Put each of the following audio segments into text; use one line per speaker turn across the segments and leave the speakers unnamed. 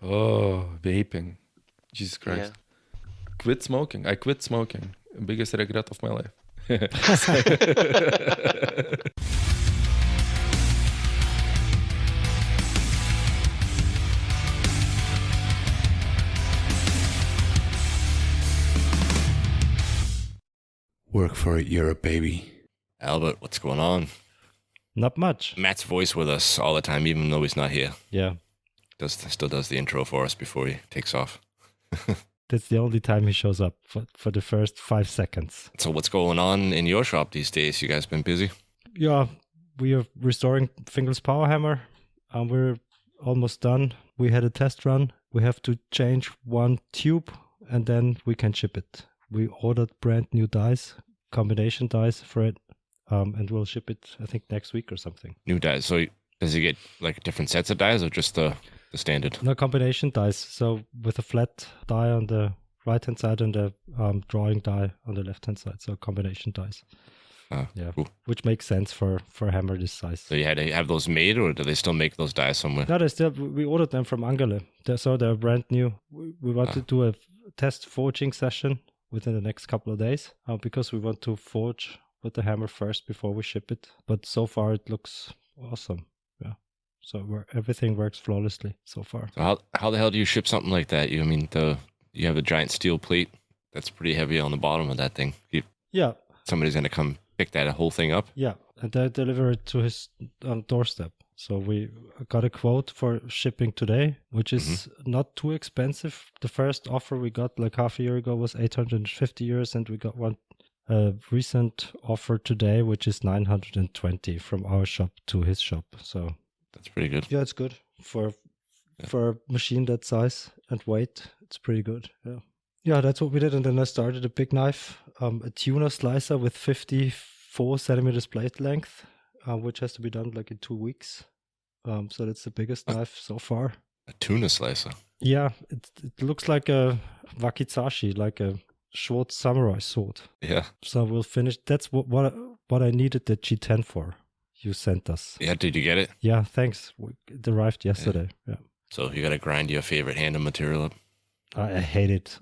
Oh, vaping. Jesus
Yeah.
Christ. Quit smoking. I quit smoking. Biggest regret of my life.
Work for Europe, baby.
Albert, what's going on?
Not much.
Matt's voice with us all the time, even though he's not here.
Yeah.
Still does the intro for us before he takes off.
That's the only time he shows up for the first 5 seconds.
So what's going on in your shop these days? You guys been busy?
Yeah, we are restoring Fingal's power hammer. We're almost done. We had a test run. We have to change one tube and then we can ship it. We ordered brand new dies, combination dies for it, and we'll ship it, I think, next week or something.
New dies. So does he get like different sets of dies or just the standard?
No, combination dies. So with a flat die on the right-hand side and a drawing die on the left-hand side. So combination dies. Yeah,
cool.
Which makes sense for a hammer this size.
So you had to have those made, or do they still make those dies somewhere?
No, we ordered them from Angele. They're brand new. We want to do a test forging session within the next couple of days because we want to forge with the hammer first before we ship it. But so far it looks awesome. Yeah. So everything works flawlessly so far.
So how the hell do you ship something like that? You have a giant steel plate that's pretty heavy on the bottom of that thing.
Yeah.
Somebody's gonna come pick that whole thing up.
Yeah, and they deliver it to his doorstep. So we got a quote for shipping today, which is not too expensive. The first offer we got like half a year ago was 850 euros, and we got one recent offer today, which is 920 from our shop to his shop. So
that's pretty good.
Yeah, it's good for a machine that size and weight. It's pretty good. Yeah. Yeah, that's what we did. And then I started a big knife, a tuna slicer with 54 centimeters blade length, which has to be done like in 2 weeks. So that's the biggest knife so far.
A tuna slicer?
Yeah, it looks like a wakizashi, like a short samurai sword.
Yeah.
So we'll finish. That's what I needed the G10 for. You sent us.
Yeah, did you get it?
Yeah, thanks. It arrived yesterday. Yeah.
So you got to grind your favorite handle material up?
I hate it.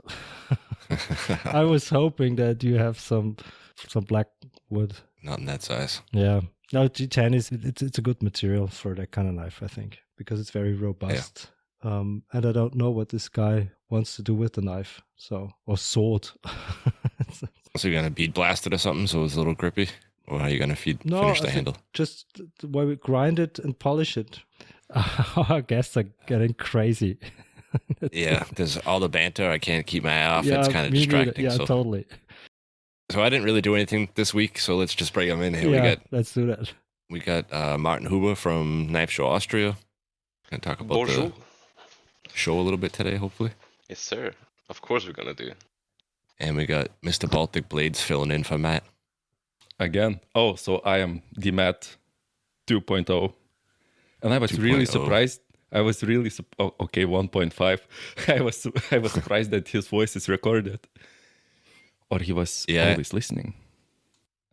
I was hoping that you have some black wood.
Not in that size.
Yeah. No, G10 it's a good material for that kind of knife, I think, because it's very robust. Yeah. And I don't know what this guy wants to do with the knife, or sword.
So you're gonna bead blast it or something, so it's a little grippy, or are you gonna finish the handle?
Just the way we grind it and polish it. Our guests are getting crazy.
Yeah, there's all the banter. I can't keep my eye off. It's kind of distracting.
Yeah, totally.
So I didn't really do anything this week, so let's just bring them in here.
Let's do that.
We got Martin Huber from Knife Show Austria. Gonna talk about the show a little bit today, hopefully.
Yes, sir. Of course we're gonna do.
And we got Mr. Baltic Blades filling in for Matt.
Again. Oh, so I am the Matt 2.0. And I was
2.0.
really surprised. I was really 1.5. I was surprised that his voice is recorded, or he was always listening.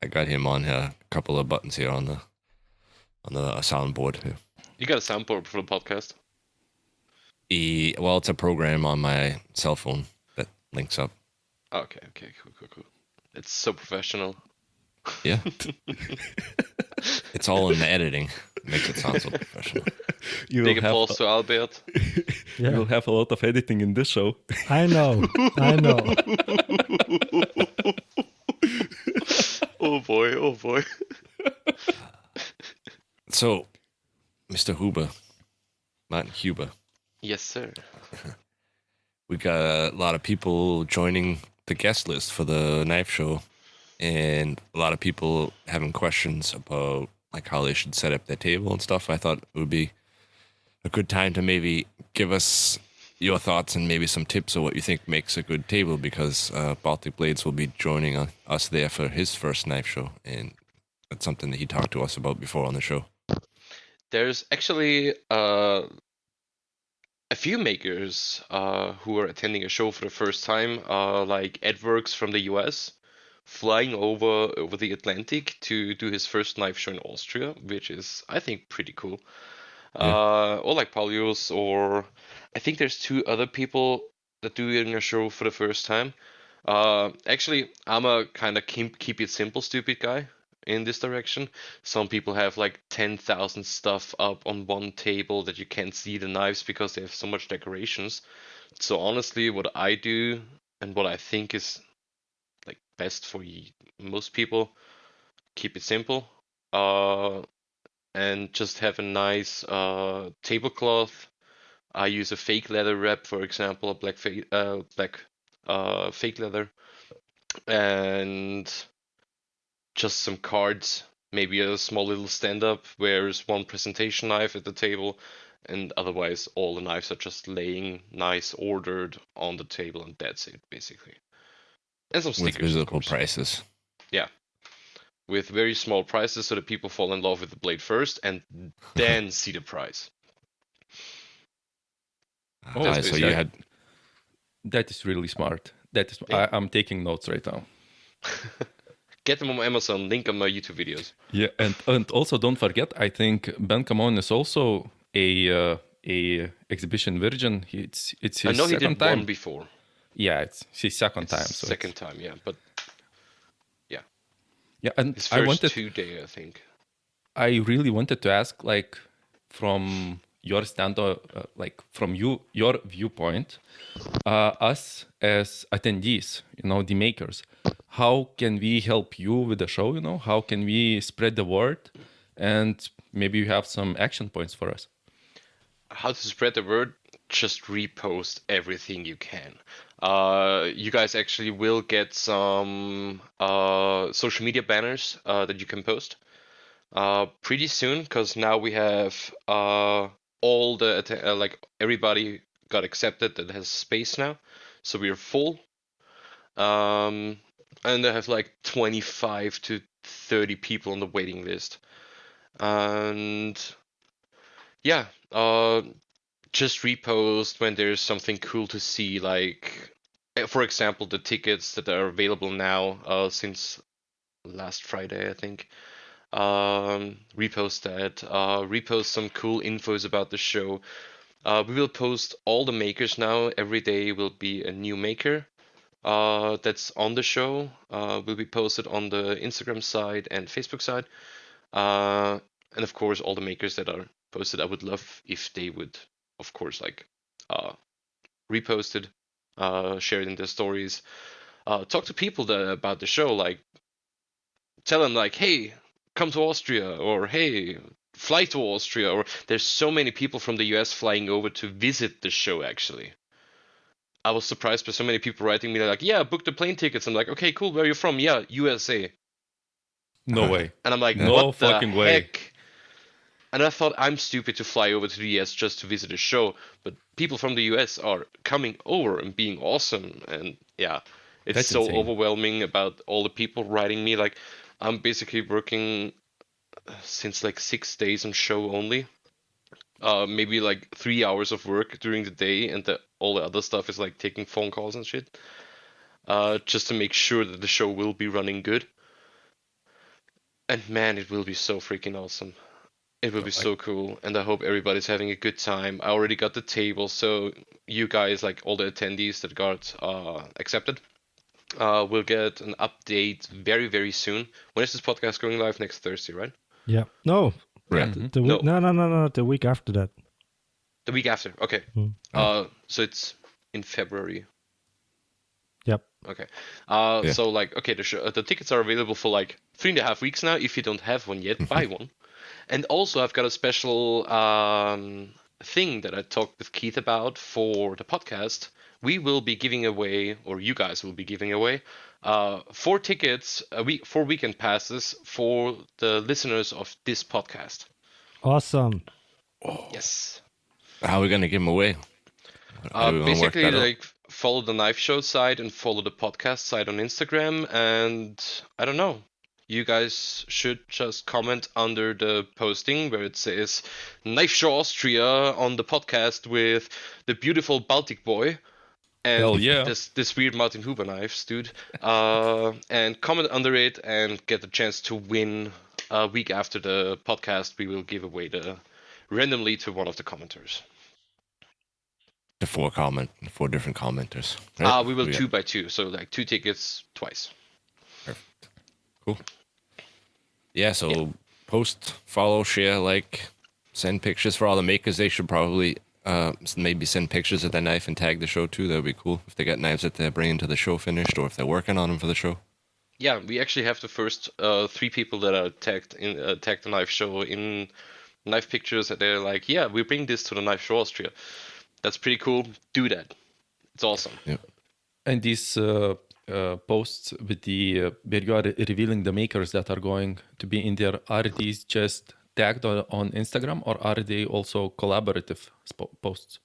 I got him on a couple of buttons here on the soundboard here.
You got a soundboard for the podcast?
Well, it's a program on my cell phone that links up.
Okay, cool. It's so professional.
Yeah. It's all in the editing. It makes it sound so professional.
Big applause to Albert.
You will have a lot of editing in this show.
I know.
Oh boy.
So, Mr. Huber, Martin Huber.
Yes, sir.
We got a lot of people joining the guest list for the knife show, and a lot of people having questions about like how they should set up their table and stuff. I thought it would be a good time to maybe give us your thoughts and maybe some tips of what you think makes a good table, because Baltic Blades will be joining us there for his first knife show, and that's something that he talked to us about before on the show.
There's actually a few makers who are attending a show for the first time, like Ed Works from the US, flying over the Atlantic to do his first knife show in Austria, which is, I think, pretty cool. Or like Paulius, or I think there's 2 other people that doing a show for the first time. Actually, I'm a kind of keep it simple, stupid guy in this direction. Some people have like 10,000 stuff up on one table that you can't see the knives because they have so much decorations. So honestly, what I do and what I think is like best for most people, keep it simple. And just have a nice tablecloth. I use a fake leather wrap, for example, a black fake leather, and just some cards, maybe a small little stand-up where there's one presentation knife at the table, and otherwise all the knives are just laying nice, ordered on the table, and that's it basically. And some
With
stickers, of
visible
course.
prices.
Yeah. With very small prices so that people fall in love with the blade first and then see the price.
Oh,
So you had
That is really smart. That is.
Yeah.
I'm taking notes right now.
Get them on Amazon, link on my YouTube videos.
Yeah, and also don't forget. I think Ben Camon is also a exhibition virgin. It's
I
his
know he
second
did
time.
one before.
Yeah, it's his second time. So
Second time, yeah. But
yeah, and
his
I
first
wanted.
2 day, I think.
I really wanted to ask, like, from your like from your viewpoint, us as attendees, the makers, how can we help you with the show? How can we spread the word, and maybe you have some action points for us.
How to spread the word? Just repost everything you can. You guys actually will get some social media banners that you can post pretty soon, because now we have all the like everybody got accepted that has space now, so we're full. And I have like 25 to 30 people on the waiting list, and yeah, just repost when there's something cool to see, like for example the tickets that are available now since last Friday, I think. Repost that. Repost some cool infos about the show. We will post all the makers now. Every day will be a new maker that's on the show. Will be posted on the Instagram side and Facebook side. And of course, all the makers that are posted, I would love if they would, of course, like repost it, share it in their stories. Talk to people about the show, like tell them like, hey, come to Austria, or hey, fly to Austria, or there's so many people from the US flying over to visit the show actually. I was surprised by so many people writing me like, yeah, book the plane tickets. I'm like, okay, cool, where are you from? Yeah, USA.
No way.
And I'm like,
No
what the
fucking way.
heck? And I thought I'm stupid to fly over to the US just to visit a show, but people from the US are coming over and being awesome. And yeah, it's
That's
so
insane.
overwhelming about all the people writing me. Like, I'm basically working since like 6 days on show only. Maybe like 3 hours of work during the day, and all the other stuff is like taking phone calls and shit. Just to make sure that the show will be running good. And man, it will be so freaking awesome. It will be so cool, and I hope everybody's having a good time. I already got the table, so you guys, like all the attendees that got accepted, will get an update very, very soon. When is this podcast going live? Next Thursday, right?
Yeah. No.
Right.
The week, no. The week after that.
The week after. Okay.
Hmm.
So it's in February.
Yep.
Okay.
Yeah.
So like, okay, the tickets are available for like 3.5 weeks now. If you don't have one yet, buy one. And also, I've got a special thing that I talked with Keith about for the podcast. We will be giving away, or you guys will be giving away, 4 tickets, 4 weekend passes for the listeners of this podcast.
Awesome.
Yes.
How are we gonna give them away? How do we wanna work
Basically,
that out?
like follow the Knife Show side and follow the podcast side on Instagram, and I don't know. You guys should just comment under the posting where it says Knife Show Austria on the podcast with the beautiful Baltic boy and
Hell yeah.
this weird Martin Huber knives, dude. And comment under it and get the chance to win. A week after the podcast, we will give away the randomly to one of the commenters.
The 4 different commenters. Right?
We will
got-
2 by 2, so like 2 tickets twice.
Perfect. Cool. Yeah, so post, follow, share, like, send pictures for all the makers. They should probably maybe send pictures of their knife and tag the show too. That would be cool if they got knives that they're bringing to the show finished, or if they're working on them for the show.
Yeah, we actually have the first 3 people that are tagged the Knife Show in knife pictures, and they're like, yeah, we bring this to the Knife Show Austria. That's pretty cool. Do that. It's awesome.
Yeah.
And these posts with the where you are revealing the makers that are going to be in there, are these just tagged on Instagram, or are they also collaborative posts?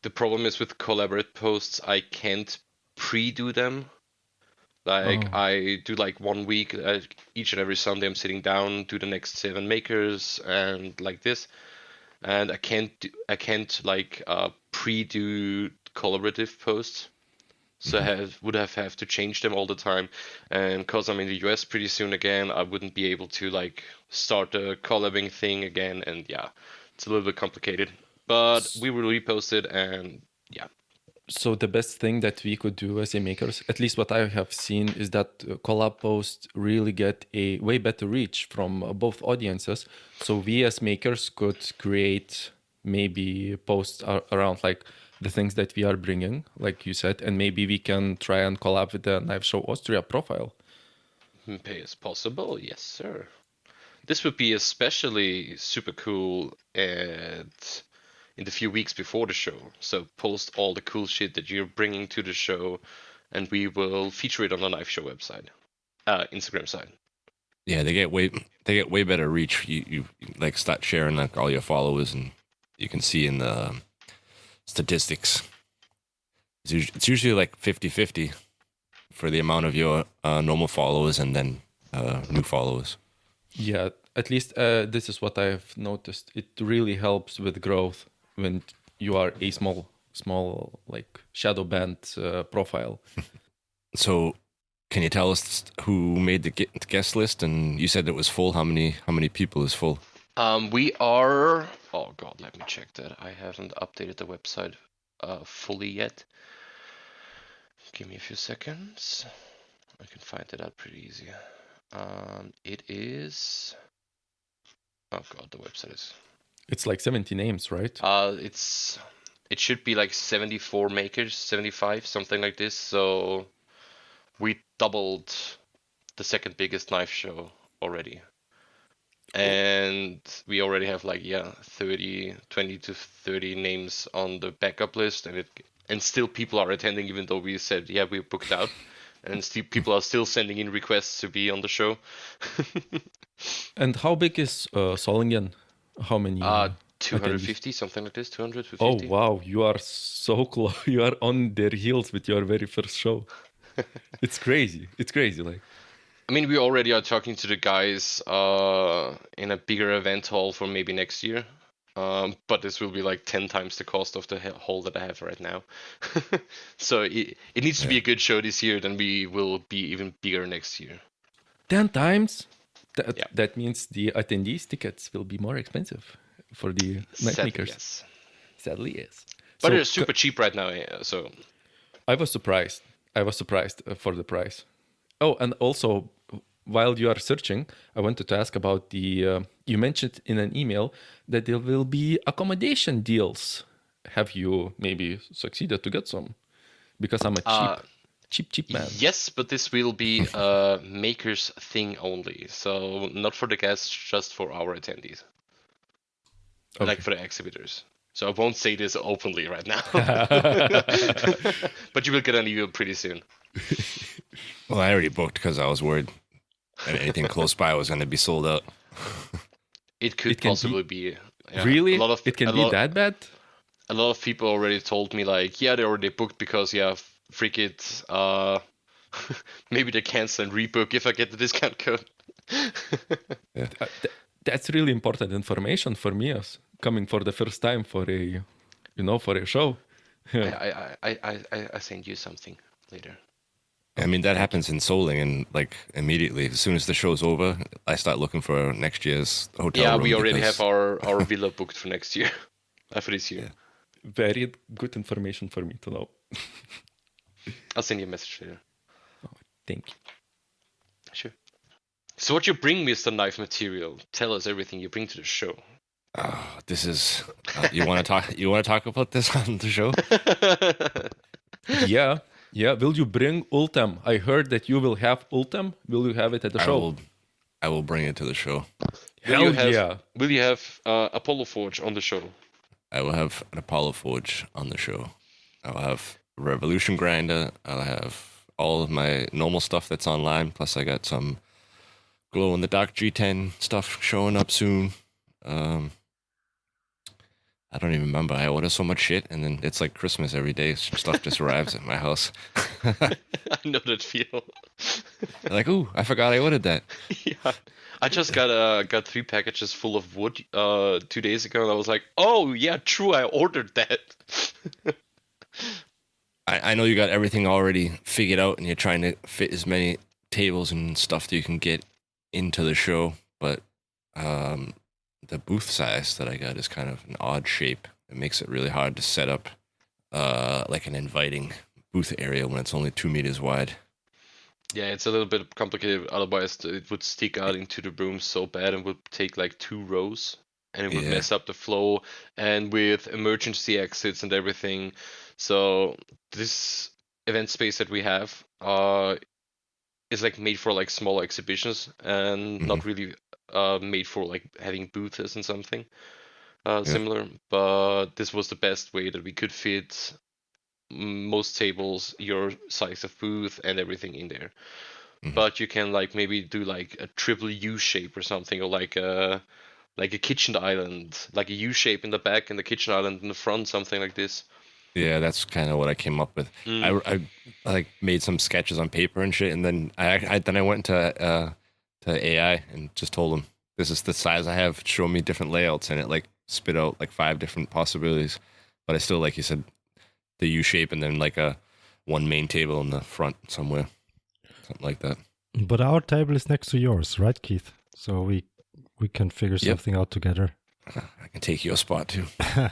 The problem is with collaborate posts, I can't pre-do them. Like I do like 1 week, each and every Sunday I'm sitting down, do the next 7 makers and like this, and I can't like pre-do collaborative posts. So I would have to change them all the time, and because I'm in the US pretty soon again, I wouldn't be able to like start a collabing thing again, and yeah, it's a little bit complicated. But we will repost it, and yeah.
So the best thing that we could do as a makers, at least what I have seen, is that collab posts really get a way better reach from both audiences. So we as makers could create maybe posts around like the things that we are bringing, like you said, and maybe we can try and collab with the Knife Show Austria profile.
It's possible, yes, sir. This would be especially super cool in the few weeks before the show. So post all the cool shit that you're bringing to the show, and we will feature it on the Knife Show website, Instagram side.
Yeah, they get way better reach. You like start sharing like all your followers, and you can see in the statistics. It's usually like 50-50 for the amount of your normal followers and then new followers.
Yeah, at least this is what I've noticed. It really helps with growth when you are a small like shadow band profile.
So, can you tell us who made the guest list? And you said it was full. How many people is full?
We are. Oh God, let me check that. I haven't updated the website fully yet. Give me a few seconds. I can find it out pretty easy. It is. Oh God, the website is.
It's like 70 names, right?
It should be like 74 makers, 75, something like this. So we doubled the second biggest knife show already. And we already have like 20 to 30 names on the backup list, and still people are attending even though we said we're booked out, and still people are still sending in requests to be on the show.
And how big is Solingen? How many?
250, something like this, 200 to 50.
Oh wow, you are so close. You are on their heels with your very first show. It's crazy. Like,
I mean, we already are talking to the guys in a bigger event hall for maybe next year. But this will be like 10 times the cost of the hall that I have right now. So it needs to be a good show this year, then we will be even bigger next year.
10 times? That means the attendees tickets will be more expensive for the knife makers.
Yes.
Sadly, yes.
But
So,
they're super cheap right now, so...
I was surprised for the price. Oh, and also, while you are searching, I wanted to ask about the... you mentioned in an email that there will be accommodation deals. Have you maybe succeeded to get some? Because I'm a cheap man.
Yes, but this will be a maker's thing only. So not for the guests, just for our attendees.
Okay.
Like for the exhibitors. So I won't say this openly right now. But you will get an email pretty soon.
Well, I already booked because I was worried that anything close by was going to be sold out.
It could possibly be.
Really? It can be that bad?
A lot of people already told me like, they already booked because freak it. Maybe they cancel and rebook if I get the discount code.
Yeah.
That's really important information for me as coming for the first time for a show.
I send you something later.
I mean, that happens in Soling, and like immediately, as soon as the show's over, I start looking for next year's hotel
Yeah,
room.
we already
because-
have our villa booked for next year, for this year.
Yeah.
Very good information for me to know.
I'll send you a message later.
Thank you.
Sure. So what you bring, Mr. Knife Material? Tell us everything you bring to the show.
Oh, this is. You want to talk? You want to talk about this on the show?
Yeah. Will you bring Ultem? I heard that you will have Ultem. Will you have it at the show?
I will bring it to the show.
Hell yeah.
Will you have Apollo Forge on the show?
I will have an Apollo Forge on the show. I'll have a Revolution Grinder. I'll have all of my normal stuff that's online. Plus, I got some glow in the dark G10 stuff showing up soon. I don't even remember. I order so much shit, and then it's like Christmas every day. Stuff just arrives at my house.
I know that feel.
Like, ooh, I forgot I ordered that.
Yeah. I just got 3 packages full of wood 2 days ago, and I was like, oh yeah, true, I ordered that.
I know you got everything already figured out, and you're trying to fit as many tables and stuff that you can get into the show, but the booth size that I got is kind of an odd shape. It makes it really hard to set up like an inviting booth area when it's only 2 meters wide.
Yeah, it's a little bit complicated. Otherwise, it would stick out into the room so bad and would take like 2 rows, and it would mess up the flow. And with emergency exits and everything, so this event space that we have is like made for like small exhibitions and not really made for like having booths and something similar. But this was the best way that we could fit most tables, your size of booth, and everything in there. But you can like maybe do like a triple U shape or something, or like a kitchen island, like a U shape in the back and the kitchen island in the front, something like this.
Yeah, that's kind of what I came up with. I like made some sketches on paper and shit, and then I went to AI and just told them this is the size I have. Show me different layouts, and it like spit out like 5 different possibilities. But I still, like you said, the U shape, and then like a one main table in the front somewhere, something like that.
But our table is next to yours, right, Keith? So we can figure something out together.
I can take your spot too.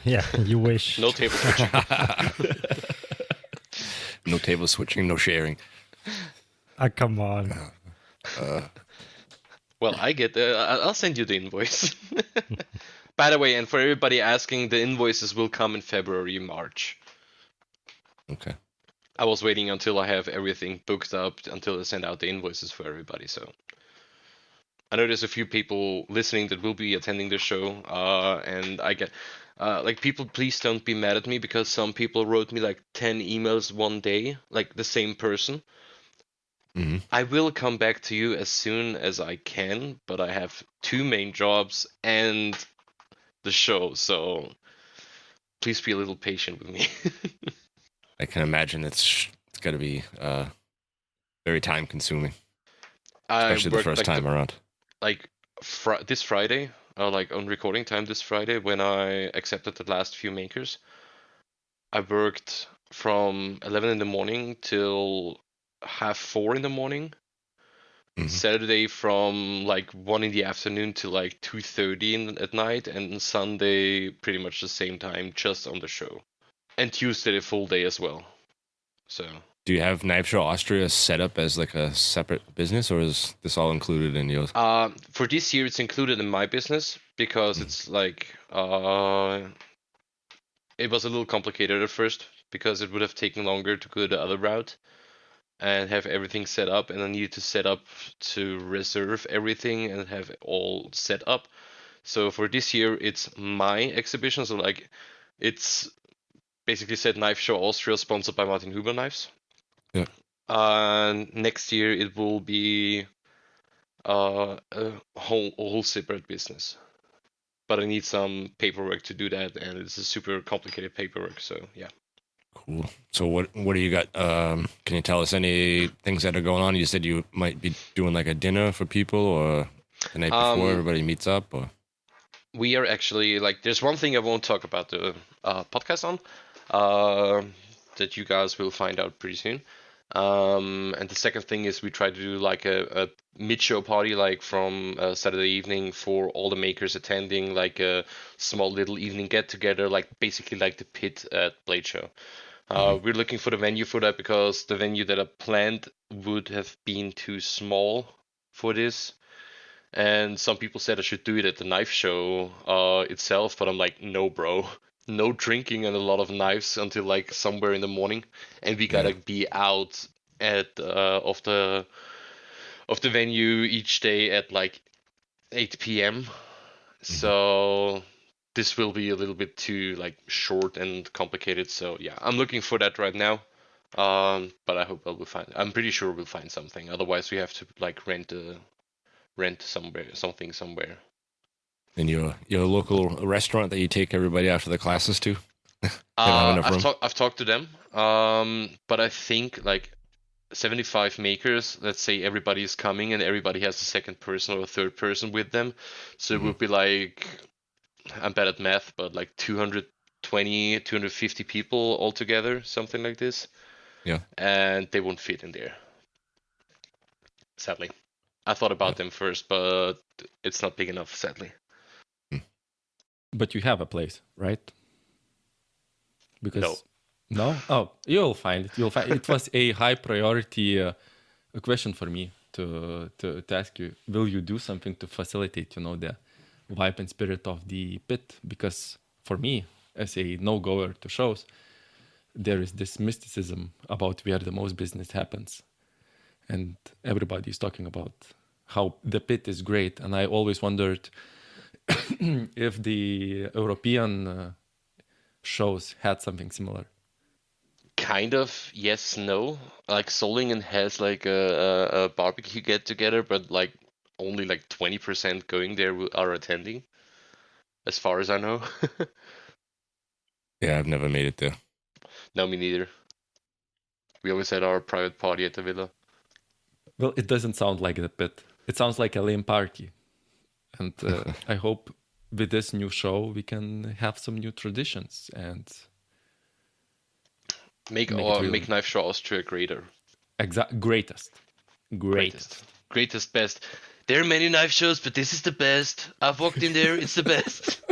Yeah, you wish.
No table switching.
No table switching, no sharing.
Come on.
Well, I'll send you the invoice. By the way, and for everybody asking, the invoices will come in February, March.
Okay.
I was waiting until I have everything booked up until I send out the invoices for everybody. So I know there's a few people listening that will be attending the show, and I get like people. Please don't be mad at me because some people wrote me like 10 emails one day, like the same person. I will come back to you as soon as I can, but I have 2 main jobs and the show, so please be a little patient with me.
I can imagine it's got to be very time consuming, especially the first time around.
Like this Friday, like on recording time this Friday, when I accepted the last few makers, I worked from 11 in the morning till 3:30 in the morning. Saturday from like 1 in the afternoon to like 2:30 at night, and Sunday pretty much the same time, just on the show. And Tuesday the full day as well. So.
Do you have Knife Show Austria set up as like a separate business, or is this all included in yours?
For this year, it's included in my business because it's like it was a little complicated at first because it would have taken longer to go the other route and have everything set up, and I needed to set up to reserve everything and have it all set up. So for this year, it's my exhibition. So like, it's basically said Knife Show Austria, sponsored by Martin Huber Knives.
Yeah.
Next year it will be a whole separate business, but I need some paperwork to do that, and it's a super complicated paperwork. So yeah.
Cool. So what do you got? Can you tell us any things that are going on? You said you might be doing like a dinner for people, or the night before everybody meets up, or
we are actually like, there's one thing I won't talk about the podcast on that you guys will find out pretty soon. And the second thing is we try to do like a mid-show party, like from Saturday evening for all the makers attending, like a small little evening get-together, like basically like the pit at Blade Show. We're looking for the venue for that because the venue that I planned would have been too small for this. And some people said I should do it at the Knife Show itself, but I'm like, no, bro. No drinking and a lot of knives until like somewhere in the morning, and we gotta be out at of the venue each day at like 8 p.m. So this will be a little bit too like short and complicated. So yeah, I'm looking for that right now. But I hope we'll find. I'm pretty sure we'll find something. Otherwise, we have to like rent something somewhere.
And your local restaurant that you take everybody after the classes to?
I've talked to them, but I think like 75 makers, let's say everybody is coming and everybody has a second person or a third person with them. So it would be like, I'm bad at math, but like 220, 250 people altogether, something like this.
Yeah.
And they won't fit in there, sadly. I thought about them first, but it's not big enough, sadly.
But you have a place, right? Because
No.
Oh, you'll find it. You'll find it. Was a high priority a question for me to ask you. Will you do something to facilitate, the vibe and spirit of the pit? Because for me, as a no-goer to shows, there is this mysticism about where the most business happens, and everybody is talking about how the pit is great. And I always wondered if the European shows had something similar.
Kind of, yes, no. Like Solingen has like a barbecue get together, but like only like 20% going there are attending, as far as I know.
Yeah, I've never made it there.
No, me neither. We always had our private party at the villa.
Well, it doesn't sound like the pit. It sounds like a lame party. And I hope with this new show we can have some new traditions and
make Knife Show Austria greater.
Greatest,
best. There are many knife shows, but this is the best. I've walked in there; it's the best.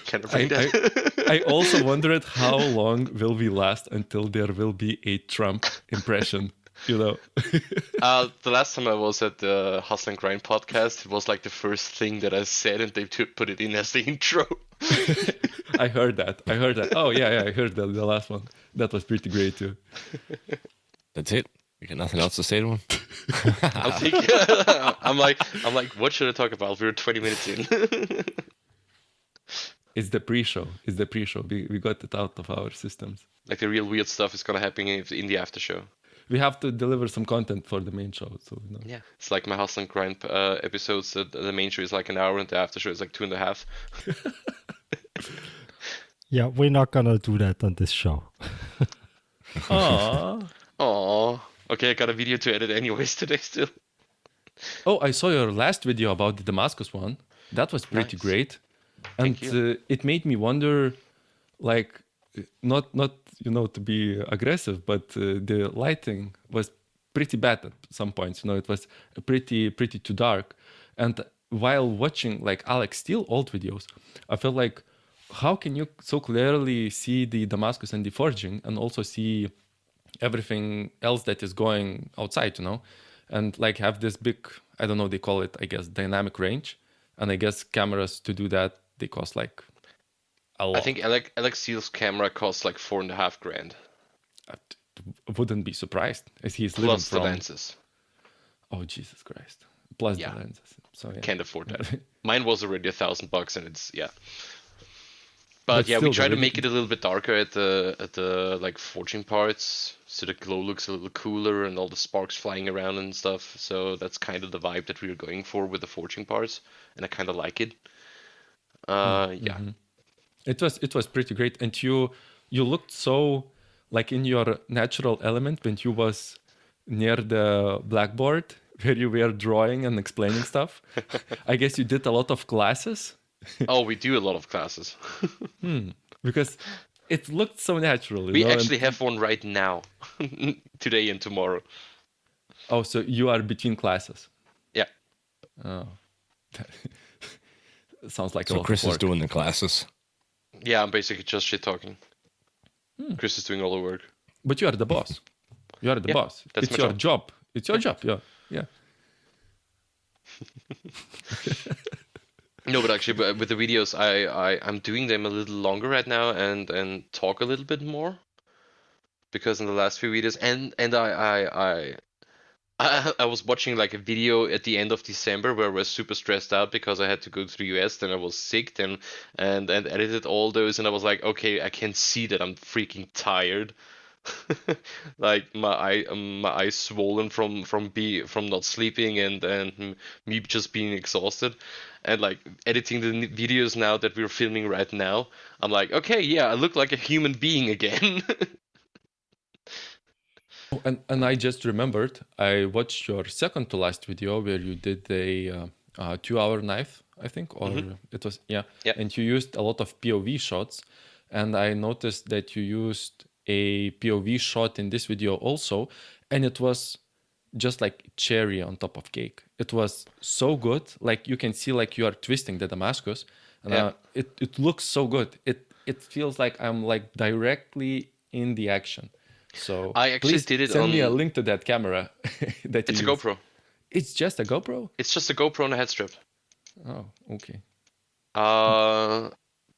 Can I bring that?
I also wondered how long will we last until there will be a Trump impression.
The last time I was at the Hustle and Grind podcast, it was like the first thing that I said, and they put it in as the intro.
I heard that. Oh yeah, I heard the last one. That was pretty great too.
That's it. You got nothing else to say to him?
I'm like, what should I talk about? We're 20 minutes in.
It's the pre-show. We got it out of our systems.
Like the real weird stuff is gonna happen in the after show.
We have to deliver some content for the main show, so
Yeah, it's like my Hustle and Grind episodes. The main show is like an hour, and the after show is like 2.5.
Yeah, we're not gonna do that on this show.
Aww. Okay, I got a video to edit anyways today still.
Oh, I saw your last video about the Damascus one. That was pretty great, and it made me wonder, like, not to be aggressive, but the lighting was pretty bad at some points. It was pretty too dark. And while watching like Alex Steele old videos, I felt like, how can you so clearly see the Damascus and the forging and also see everything else that is going outside, and like have this big, I don't know, they call it, I guess, dynamic range. And I guess cameras to do that, they cost like a lot.
I think Alex Steele's camera costs like $4,500.
I wouldn't be surprised as he's living
Plus
from...
the lenses.
Oh, Jesus Christ. Plus the lenses. So yeah.
Can't afford that. Mine was already $1,000 and it's, yeah. But yeah, we try to make it a little bit darker at the like forging parts, so the glow looks a little cooler and all the sparks flying around and stuff. So that's kind of the vibe that we were going for with the forging parts, and I kind of like it. Yeah.
It was pretty great, and you looked so like in your natural element when you was near the blackboard where you were drawing and explaining stuff. I guess you did a lot of classes.
Oh, we do a lot of classes.
Because it looked so natural.
We actually have one right now, today and tomorrow.
Oh, so you are between classes?
Yeah.
Oh, sounds like a
So
lot
Chris
of
is
work.
doing the classes.
Yeah, I'm basically just shit talking. Chris is doing all the work.
But you are the boss. You are the
Yeah,
boss.
that's
It's
my
your job. It's your job. Yeah.
No, but actually, with the videos, I'm doing them a little longer right now and talk a little bit more, because in the last few videos, and I was watching like a video at the end of December where I was super stressed out because I had to go to the US, then I was sick, then and edited all those, and I was like, okay, I can see that I'm freaking tired. Like my eyes swollen from not sleeping and me just being exhausted, and like editing the videos now that we're filming right now, I'm like, okay, yeah, I look like a human being again.
Oh, and I just remembered, I watched your second to last video where you did a 2-hour knife, I think, or it was, yeah. And you used a lot of POV shots, and I noticed that you used a POV shot in this video also, and it was just like cherry on top of cake. It was so good, like you can see like you are twisting the Damascus, and it looks so good. It feels like I'm like directly in the action. So
I actually
please
did it
send me a
on-
link to that camera that
It's a
you use.
GoPro.
It's just a GoPro?
It's just a GoPro and a head strap.
Oh, okay.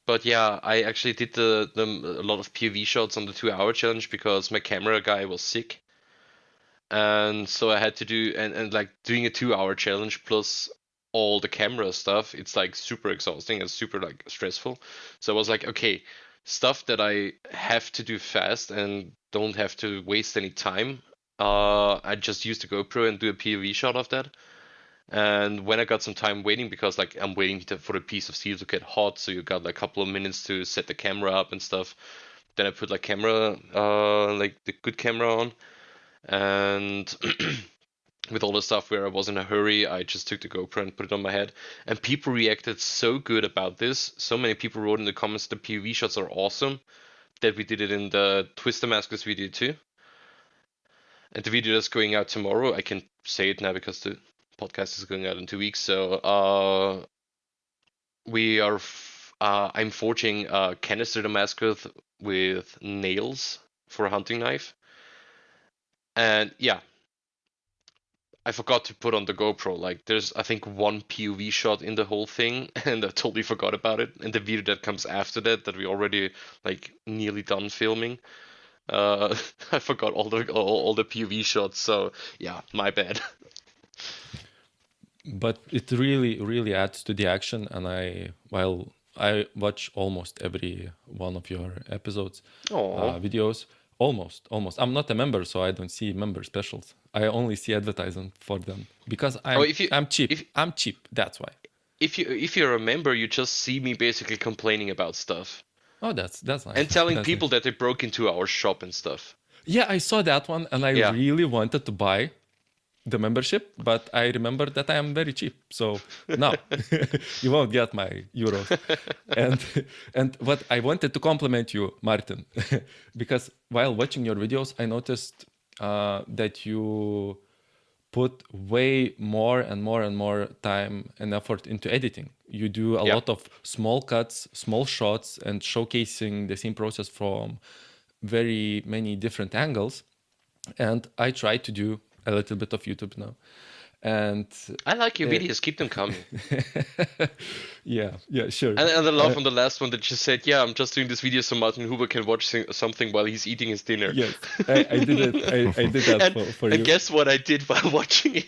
But yeah, I actually did a lot of POV shots on the 2-hour challenge because my camera guy was sick, and so I had to do and like doing a 2-hour challenge plus all the camera stuff. It's like super exhausting and super like stressful. So I was like, okay, stuff that I have to do fast and don't have to waste any time. I just use the GoPro and do a POV shot of that. And when I got some time waiting, because like I'm waiting for the piece of steel to get hot, so you got like a couple of minutes to set the camera up and stuff. Then I put like like the good camera on, and with all the stuff where I was in a hurry, I just took the GoPro and put it on my head. And people reacted so good about this. So many people wrote in the comments the POV shots are awesome, that we did it in the Twist Damascus video too. And the video that's going out tomorrow, I can say it now because the podcast is going out in 2 weeks. So I'm forging a canister Damascus with nails for a hunting knife. And yeah, I forgot to put on the GoPro. Like there's I think one POV shot in the whole thing, and I totally forgot about it. And the video that comes after that we already like nearly done filming, I forgot all the POV shots. So yeah, my bad.
But it really adds to the action, and I watch almost every one of your episodes, videos. Almost. I'm not a member, so I don't see member specials. I only see advertising for them because I'm cheap. I'm cheap. That's why.
If you're a member, you just see me basically complaining about stuff.
Oh, that's nice.
And telling
That's
people
nice.
that they broke into our shop and stuff.
Yeah, I saw that one, and I really wanted to buy the membership, but I remember that I am very cheap, so no, you won't get my euros. And what I wanted to compliment you, Martin, because while watching your videos, I noticed that you put way more and more time and effort into editing. You do a lot of small cuts, small shots, and showcasing the same process from very many different angles. And I try to do a little bit of YouTube now. And
I like your videos, keep them coming.
yeah, sure.
And I love on the last one that you said, yeah, I'm just doing this video so Martin Huber can watch something while he's eating his dinner.
Yes, I did it. I did that for you.
And guess what I did while watching it?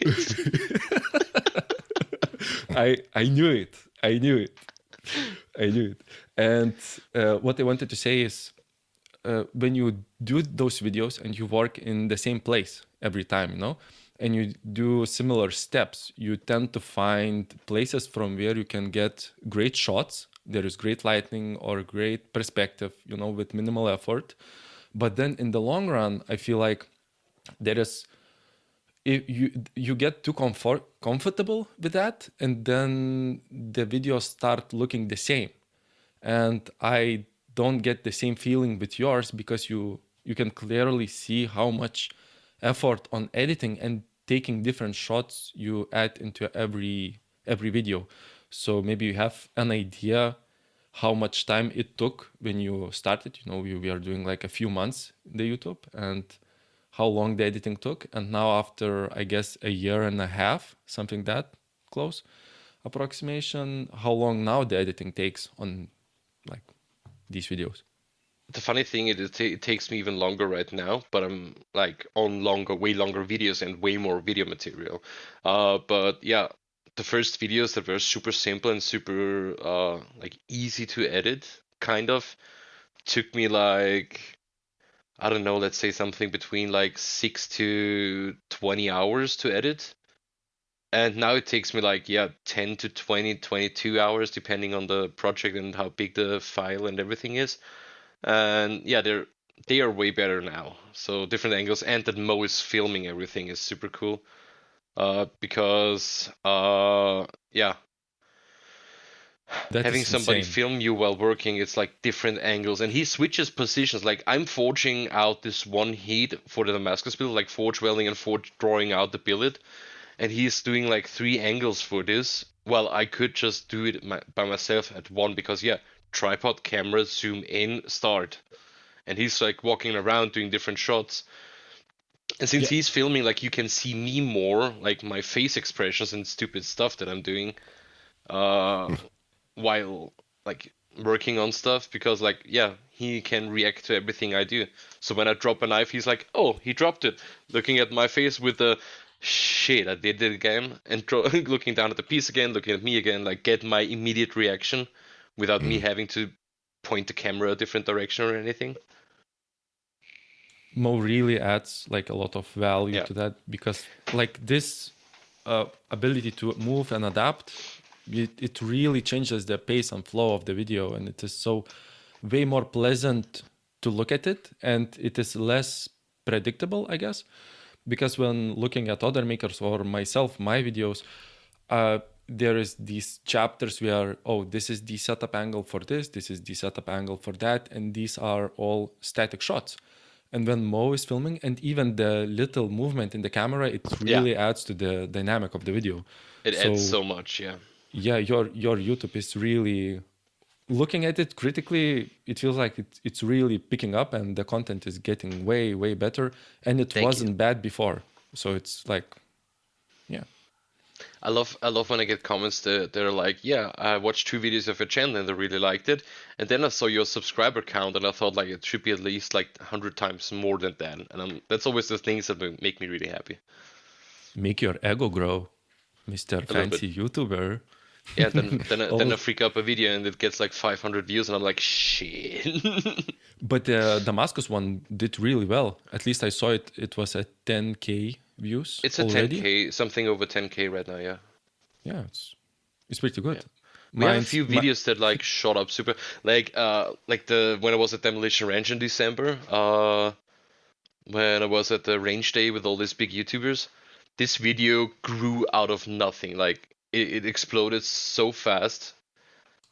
I knew it. And what I wanted to say is, when you do those videos and you work in the same place every time, and you do similar steps, you tend to find places from where you can get great shots. There is great lighting or great perspective, with minimal effort. But then in the long run, I feel like there is, if you get too comfortable with that, and then the videos start looking the same. And I don't get the same feeling with yours, because you can clearly see how much effort on editing and taking different shots you add into every video. So maybe you have an idea how much time it took when you started. We are doing like a few months the YouTube, and how long the editing took. And now after, I guess, a year and a half, something that close approximation, how long now the editing takes on like these videos.
The funny thing is, it takes me even longer right now, but I'm like on way longer videos and way more video material. But yeah, the first videos that were super simple and super like easy to edit, kind of, took me like, I don't know, let's say something between like 6 to 20 hours to edit. And now it takes me like, 10 to 20, 22 hours, depending on the project and how big the file and everything is. And yeah, they are way better now. So different angles, and that Mo is filming everything is super cool. Because
That
having
is
somebody
insane.
film you while working, it's like different angles, and he switches positions. Like I'm forging out this one heat for the Damascus build, like forge welding and forge drawing out the billet, and he's doing like 3 angles for this. Well, I could just do it by myself at one, because tripod, camera, zoom in, start, and he's like walking around doing different shots. And since
Yeah.
he's filming, like you can see me more, like my face expressions and stupid stuff that I'm doing, while like working on stuff, because like he can react to everything I do. So when I drop a knife, he's like, oh, he dropped it, looking at my face with the shit, I did it again, and looking down at the piece again, looking at me again, like get my immediate reaction without me having to point the camera a different direction or anything.
Mo really adds like a lot of value
Yeah.
to that, because like this ability to move and adapt, it really changes the pace and flow of the video, and it is so way more pleasant to look at it, and it is less predictable, I guess, because when looking at other makers or myself, my videos, there is these chapters where, oh, this is the setup angle for this is the setup angle for that, and these are all static shots. And when Mo is filming, and even the little movement in the camera, it really adds to the dynamic of the video.
It adds so much, yeah.
Yeah, your YouTube is really, looking at it critically, it feels like it's really picking up, and the content is getting way, way better. And it wasn't bad before. So it's like, yeah.
I love when I get comments that they're like, yeah, I watched 2 videos of your channel and I really liked it. And then I saw your subscriber count and I thought like it should be at least like 100 times more than that. And that's always the things that make me really happy.
Make your ego grow, Mr. Fancy YouTuber.
Yeah, then I freak up a video and it gets like 500 views and I'm like, shit.
But the Damascus one did really well. At least I saw it. It was at 10K views.
It's a
already.
10K, something over 10K right now, yeah.
Yeah, it's pretty good.
We have a few videos that like shot up super, like when I was at Demolition Ranch in December, when I was at the range day with all these big YouTubers, this video grew out of nothing. Like it exploded so fast.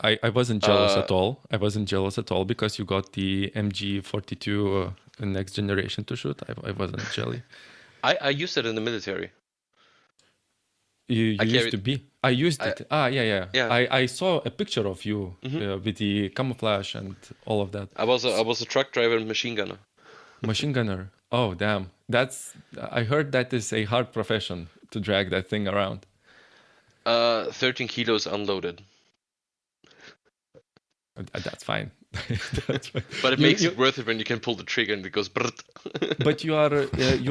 I wasn't jealous at all. I wasn't jealous at all because you got the MG42 next generation to shoot. I wasn't jelly.
I used it in the military.
You used to be. I used it. Yeah. I saw a picture of you with the camouflage and all of that.
I was a truck driver and machine gunner.
Machine gunner. Oh, damn. I heard that is a hard profession to drag that thing around.
13 kilos unloaded.
That's fine. That's fine.
But it makes it worth it when you can pull the trigger and it goes brrrt.
But you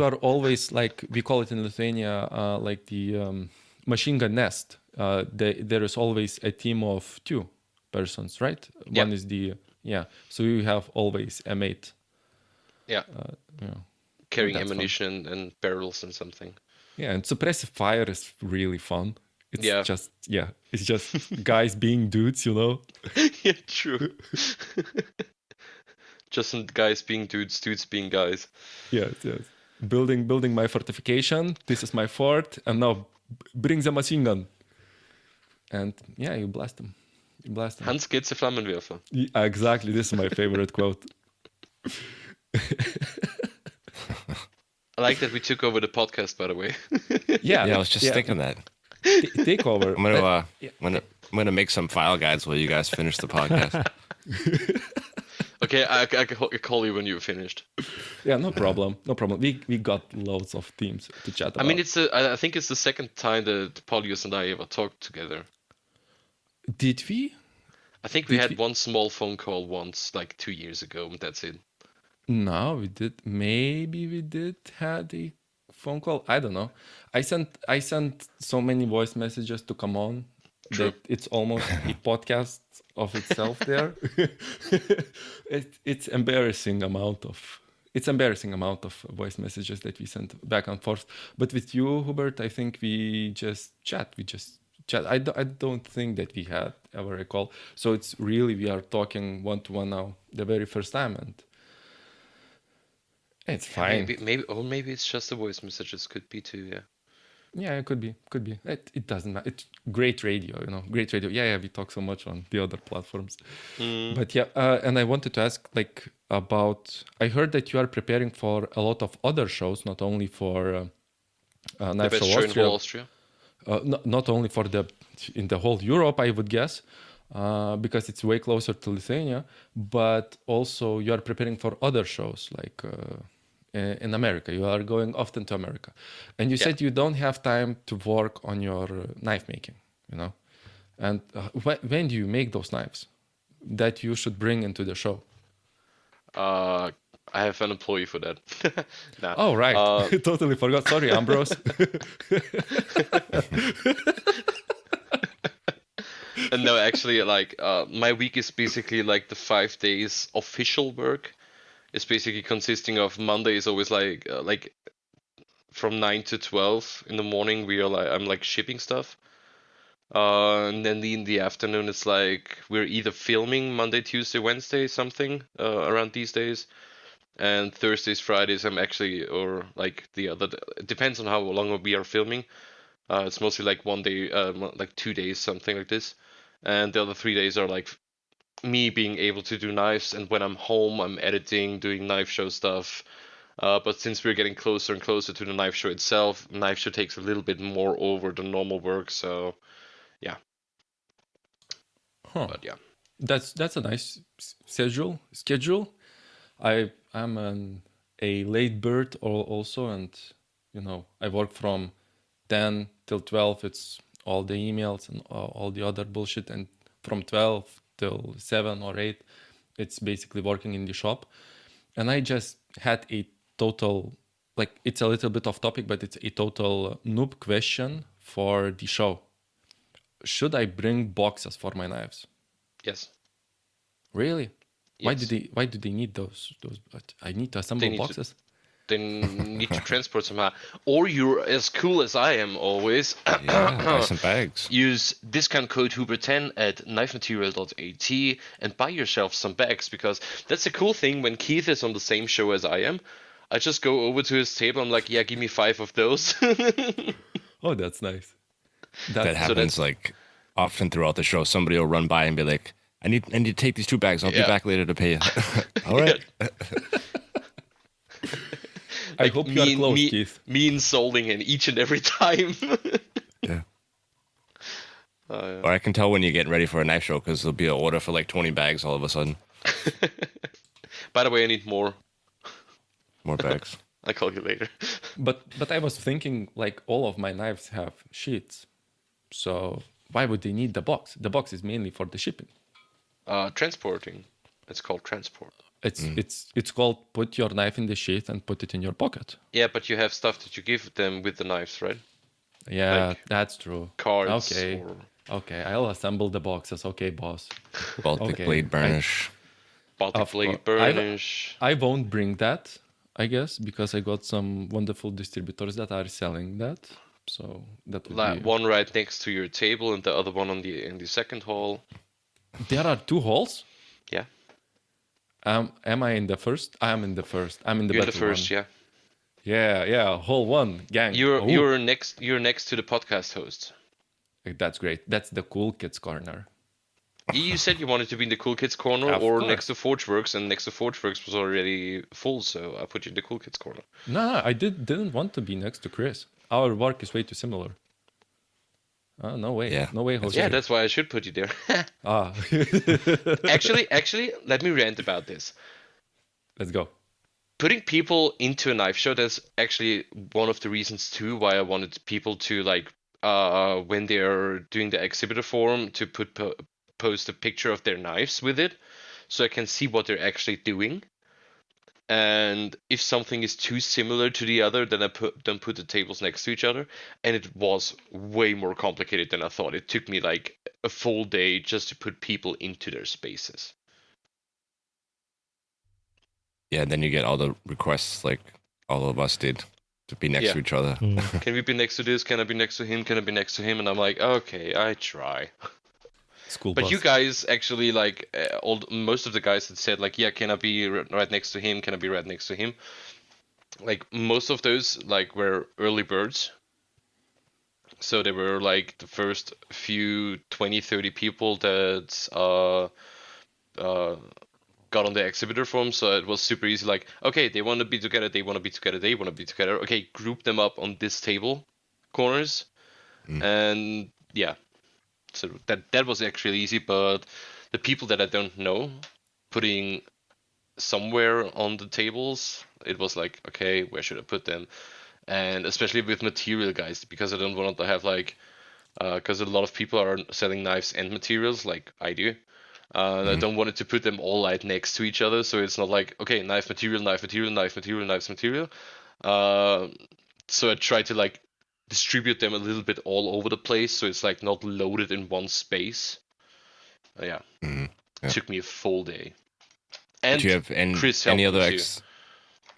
are always, like we call it in Lithuania, like the machine gun nest. There is always a team of 2 persons, right?
Yeah.
One is so you have always a mate.
Yeah.
Yeah.
Carrying ammunition and barrels and something.
Yeah, and suppressive fire is really fun. It's it's just guys being dudes, you know?
Yeah, true. Just some guys being dudes, dudes being guys.
Yes. Building my fortification. This is my fort, and now bring the machine gun. And you blast them. Blast him.
Hans geht's Flammenwerfer.
Yeah, exactly. This is my favorite quote.
I like that we took over the podcast, by the way.
Yeah,
Yeah, I was just thinking that.
Take over.
I'm gonna make some file guides while you guys finish the podcast.
Okay, I call you when you're finished.
Yeah, no problem. No problem. We got loads of themes to chat about.
I mean, I think it's the second time that Paulius and I ever talked together.
Did we?
I think we had one small phone call once, like 2 years ago, and that's it.
No, we did. Maybe we did had a phone call. I don't know. I sent so many voice messages to come on
True.
that it's almost a podcast of itself there. It's embarrassing amount of voice messages that we sent back and forth. But with you, Hubert, I think we just chat. I don't think that we had ever a call. So it's really, we are talking one-to-one now, the very first time, and it's fine.
Maybe it's just the voice messages. Could be too. Yeah.
Yeah, it could be. It doesn't matter. It's great radio, great radio. Yeah, we talk so much on the other platforms. But yeah, and I wanted to ask about. I heard that you are preparing for a lot of other shows, not only for Knife Show
in
Austria.
whole Austria.
Not only in the whole Europe, I would guess, because it's way closer to Lithuania, but also you are preparing for other shows like in America. You are going often to America, and you said you don't have time to work on your knife making, and when do you make those knives that you should bring into the show?
I have an employee for that. Nah.
Oh, right. Totally forgot. Sorry, Ambrose.
No, actually, my week is basically like the 5 days official work. It's basically consisting of Monday is always like from 9 to 12 in the morning. I'm like shipping stuff. And then in the afternoon, it's like we're either filming Monday, Tuesday, Wednesday, something around these days. And Thursdays, Fridays, I'm actually, or like the other, it depends on how long we are filming. It's mostly like 1 day, like 2 days, something like this. And the other 3 days are like me being able to do knives. And when I'm home, I'm editing, doing knife show stuff. But since we're getting closer and closer to the knife show itself, knife show takes a little bit more over than normal work. So, yeah.
Huh.
But yeah.
That's a nice schedule. I'm a late bird also, and I work from 10 till 12. It's all the emails and all the other bullshit, and from 12 till 7 or 8, it's basically working in the shop. And I just had a total, it's a little bit off topic, but it's a total noob question for the show. Should I bring boxes for my knives?
Yes.
Really?
Yes.
Why do they need those? I need to assemble boxes.
They need to transport somehow. Or you're as cool as I am always.
Buy some bags.
Use discount code Huber10 at knifematerial.at and buy yourself some bags, because that's the cool thing. When Keith is on the same show as I am, I just go over to his table. I'm like, yeah, give me 5 of those.
Oh, that's nice.
That happens often throughout the show. Somebody will run by and be like, I need to take these 2 bags. I'll be back later to pay you. All right.
I hope you are close, Keith.
Me insulting him each and every time.
Yeah. Or I can tell when you're getting ready for a knife show, because there'll be an order for like 20 bags all of a sudden.
By the way, I need more.
More bags.
I'll call you later.
But I was thinking, all of my knives have sheets. So why would they need the box? The box is mainly for the shipping.
Transporting. It's called transport.
It's called put your knife in the sheath and put it in your pocket.
Yeah, but you have stuff that you give them with the knives, right?
Yeah, that's true.
Cards.
Okay, I'll assemble the boxes. Okay, boss.
Baltic blade burnish.
Baltic blade burnish.
I won't bring that, I guess, because I got some wonderful distributors that are selling that. So that would be...
One right next to your table and the other one in the second hall.
There are 2 halls?
Yeah.
Am I in the first? I am in the first. I'm in the
You're
better
the first,
one.
Yeah.
Hall 1, gang.
You're next to the podcast host.
That's great. That's the cool kids corner.
You said you wanted to be in the Cool Kids corner
Of
or
course.
next to Forgeworks, and next to Forgeworks was already full, so I put you in the Cool Kids corner.
No, I didn't want to be next to Chris. Our work is way too similar. No way.
Yeah,
No way,
that's
Jose.
Yeah, that's why I should put you there.
Ah.
Actually, let me rant about this.
Let's go.
Putting people into a knife show, that's actually one of the reasons too why I wanted people to when they're doing the exhibitor forum to post a picture of their knives with it, so I can see what they're actually doing. And if something is too similar to the other, then I put the tables next to each other. And it was way more complicated than I thought. It took me like a full day just to put people into their spaces.
Yeah, then you get all the requests like all of us did to be next to each other.
Can we be next to this? Can I be next to him? Can I be next to him? And I'm like, okay, I try.
School
But
bus.
you guys actually most of the guys had said like, yeah, can I be right next to him? Can I be right next to him? Like most of those were early birds. So they were like the first few 20, 30 people that got on the exhibitor forum, so it was super easy. Like, okay, they want to be together, they want to be together, they want to be together. Okay, group them up on this table corners, and yeah, so that was actually easy. But the people that I don't know, putting somewhere on the tables, it was like, okay, where should I put them? And especially with material guys, because I don't want to have because a lot of people are selling knives and materials like I do. I don't want it to put them all right next to each other, so it's not like, okay, knife material, knife material, knife material, knife material. So I try to distribute them a little bit all over the place, so it's not loaded in one space. Yeah. Took me a full day. And
do you have
Chris
any
helped
other
me too.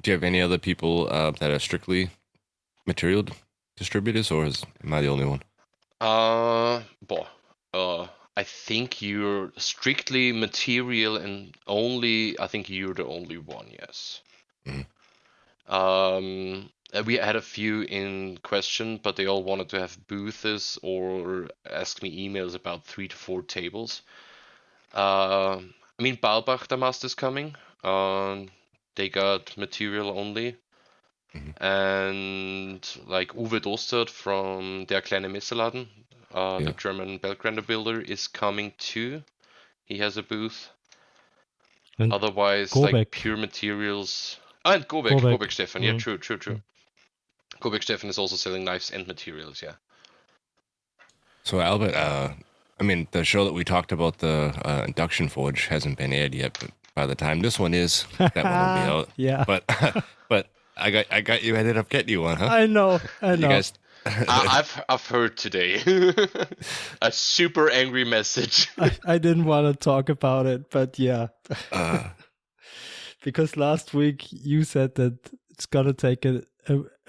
do you have any other people that are strictly material distributors, or am I the only one?
I think you're strictly material, and I think you're the only one, yes. We had a few in question, but they all wanted to have booths or ask me emails about 3 to 4 tables. I mean, Balbach Damast is coming. They got material only. And Uwe Dostert from Der Kleine Messeladen, the German Beltgrander builder, is coming too. He has a booth.
And
Otherwise,
Gobeck.
pure materials. And Gobeck Stefan. Yeah, true. Gobeck Stefan is also selling knives and materials, yeah.
So Albert, I mean, the show that we talked about, the induction forge, hasn't been aired yet, but by the time this one is, that one will be out.
Yeah.
But I got you. I ended up getting you one, huh?
I know.
You guys,
I've heard today a super angry message.
I didn't want to talk about it, but yeah. Because last week you said that it's gonna take a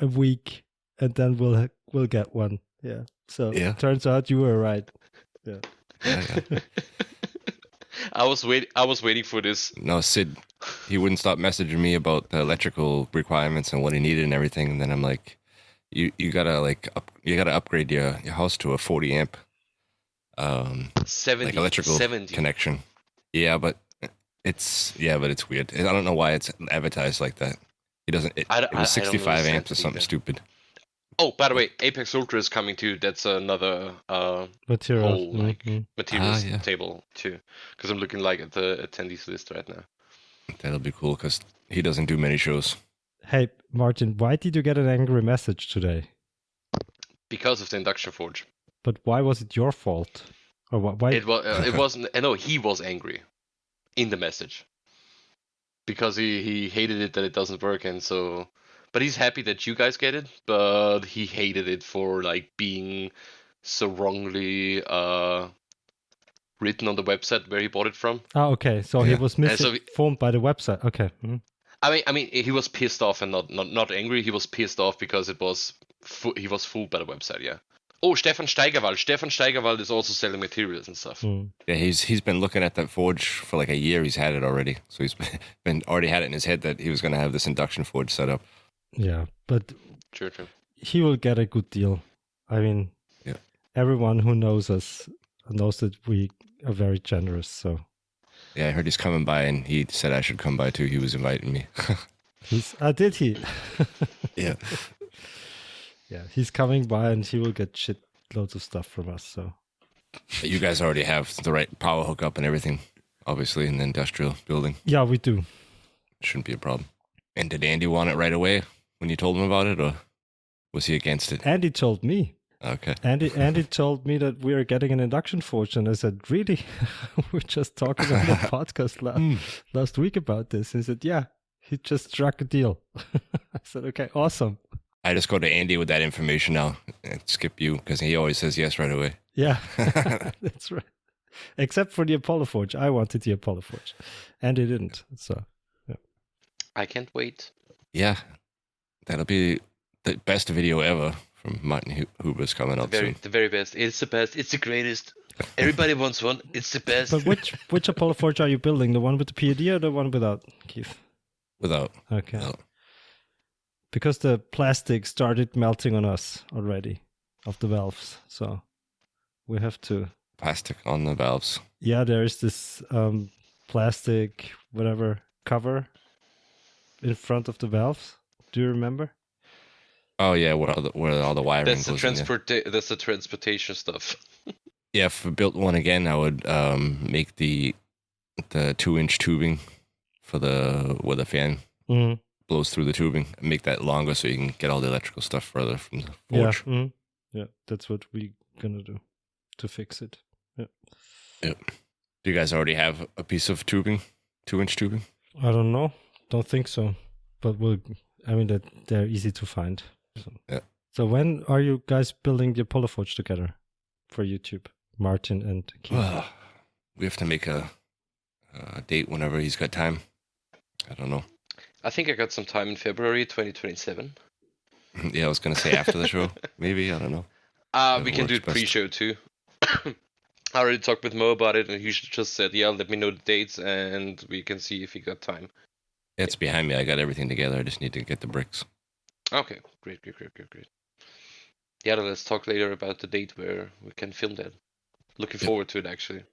week, and then we'll get one. Yeah. So turns out you were right. Yeah.
yeah.
I was waiting for this.
No, Sid, he wouldn't stop messaging me about the electrical requirements and what he needed and everything. And then I'm like, you gotta you gotta upgrade your house to a 40 amp
70
electrical
70
connection. Yeah, but it's weird. I don't know why it's advertised like that. He doesn't. It was 65 amps or something stupid.
Oh, by the way, Apex Ultra is coming too. That's another
Materials.
whole materials
yeah.
table too. Because I'm looking at the attendees list right now.
That'll be cool because he doesn't do many shows.
Hey, Martin, why did you get an angry message today?
Because of the induction forge.
But why was it your fault? Or why?
It wasn't. No, he was angry in the message because he hated it that it doesn't work, and so. But he's happy that you guys get it. But he hated it for being so wrongly written on the website where he bought it from.
Oh, okay. So he was misinformed by the website. Okay. Mm-hmm.
I mean, he was pissed off and not angry. He was pissed off because he was fooled by the website. Yeah. Oh, Stefan Steigerwald. Stefan Steigerwald is also selling materials and stuff.
Yeah, he's been looking at that forge for a year. He's had it already, so he's already had it in his head that he was going to have this induction forge set up.
Yeah, but
true.
He will get a good deal. I mean, everyone who knows us knows that we are very generous. So
Yeah, I heard he's coming by, and he said I should come by too. He was inviting me.
did he?
Yeah.
Yeah, he's coming by, and he will get loads of stuff from us. So
You guys already have the right power hookup and everything, obviously, in the industrial building.
yeah, we do.
Shouldn't be a problem. And did Andy want it right away when you told him about it, or was he against it?
Andy told me.
Okay.
Andy told me that we are getting an induction forge, and I said, "Really? We're just talking on the podcast last week about this." He said, "Yeah, he just struck a deal." I said, "Okay, awesome."
I just go to Andy with that information now and skip you because he always says yes right away.
Yeah, that's right. Except for the Apollo forge, I wanted the Apollo forge, and he didn't. So
I can't wait.
Yeah, that'll be the best video ever from Martin Huber's coming up soon.
The very best. It's the best. It's the greatest. Everybody wants one. It's the best.
but which Apollo forge are you building? The one with the PED or the one without, Keith?
Without.
Okay.
Without.
Because the plastic started melting on us already of the valves, so we have to.
Plastic on the valves.
Yeah, there is this plastic whatever cover in front of the valves. Do you remember?
Oh yeah, where all the wiring
That's the
goes in, yeah.
That's the transportation stuff.
Yeah, if I built one again, I would make the 2-inch tubing for where the fan blows through the tubing, and make that longer so you can get all the electrical stuff further from the forge.
Yeah, yeah, that's what we're gonna do to fix it. Yeah.
Yep. Do you guys already have a piece of tubing, 2-inch tubing?
I don't know. Don't think so, but that they're easy to find. So.
Yeah.
So when are you guys building the Apollo forge together for YouTube, Martin and Keith?
We have to make a date whenever he's got time. I don't know.
I think I got some time in February 2027.
Yeah, I was gonna say after the show, maybe. I don't know.
We can do it pre-show too. I already talked with Mo about it, and he just said, "Yeah, let me know the dates, and we can see if he got time."
It's behind me. I got everything together. I just need to get the bricks.
Okay, great. Yeah, then let's talk later about the date where we can film that. Looking forward to it, actually.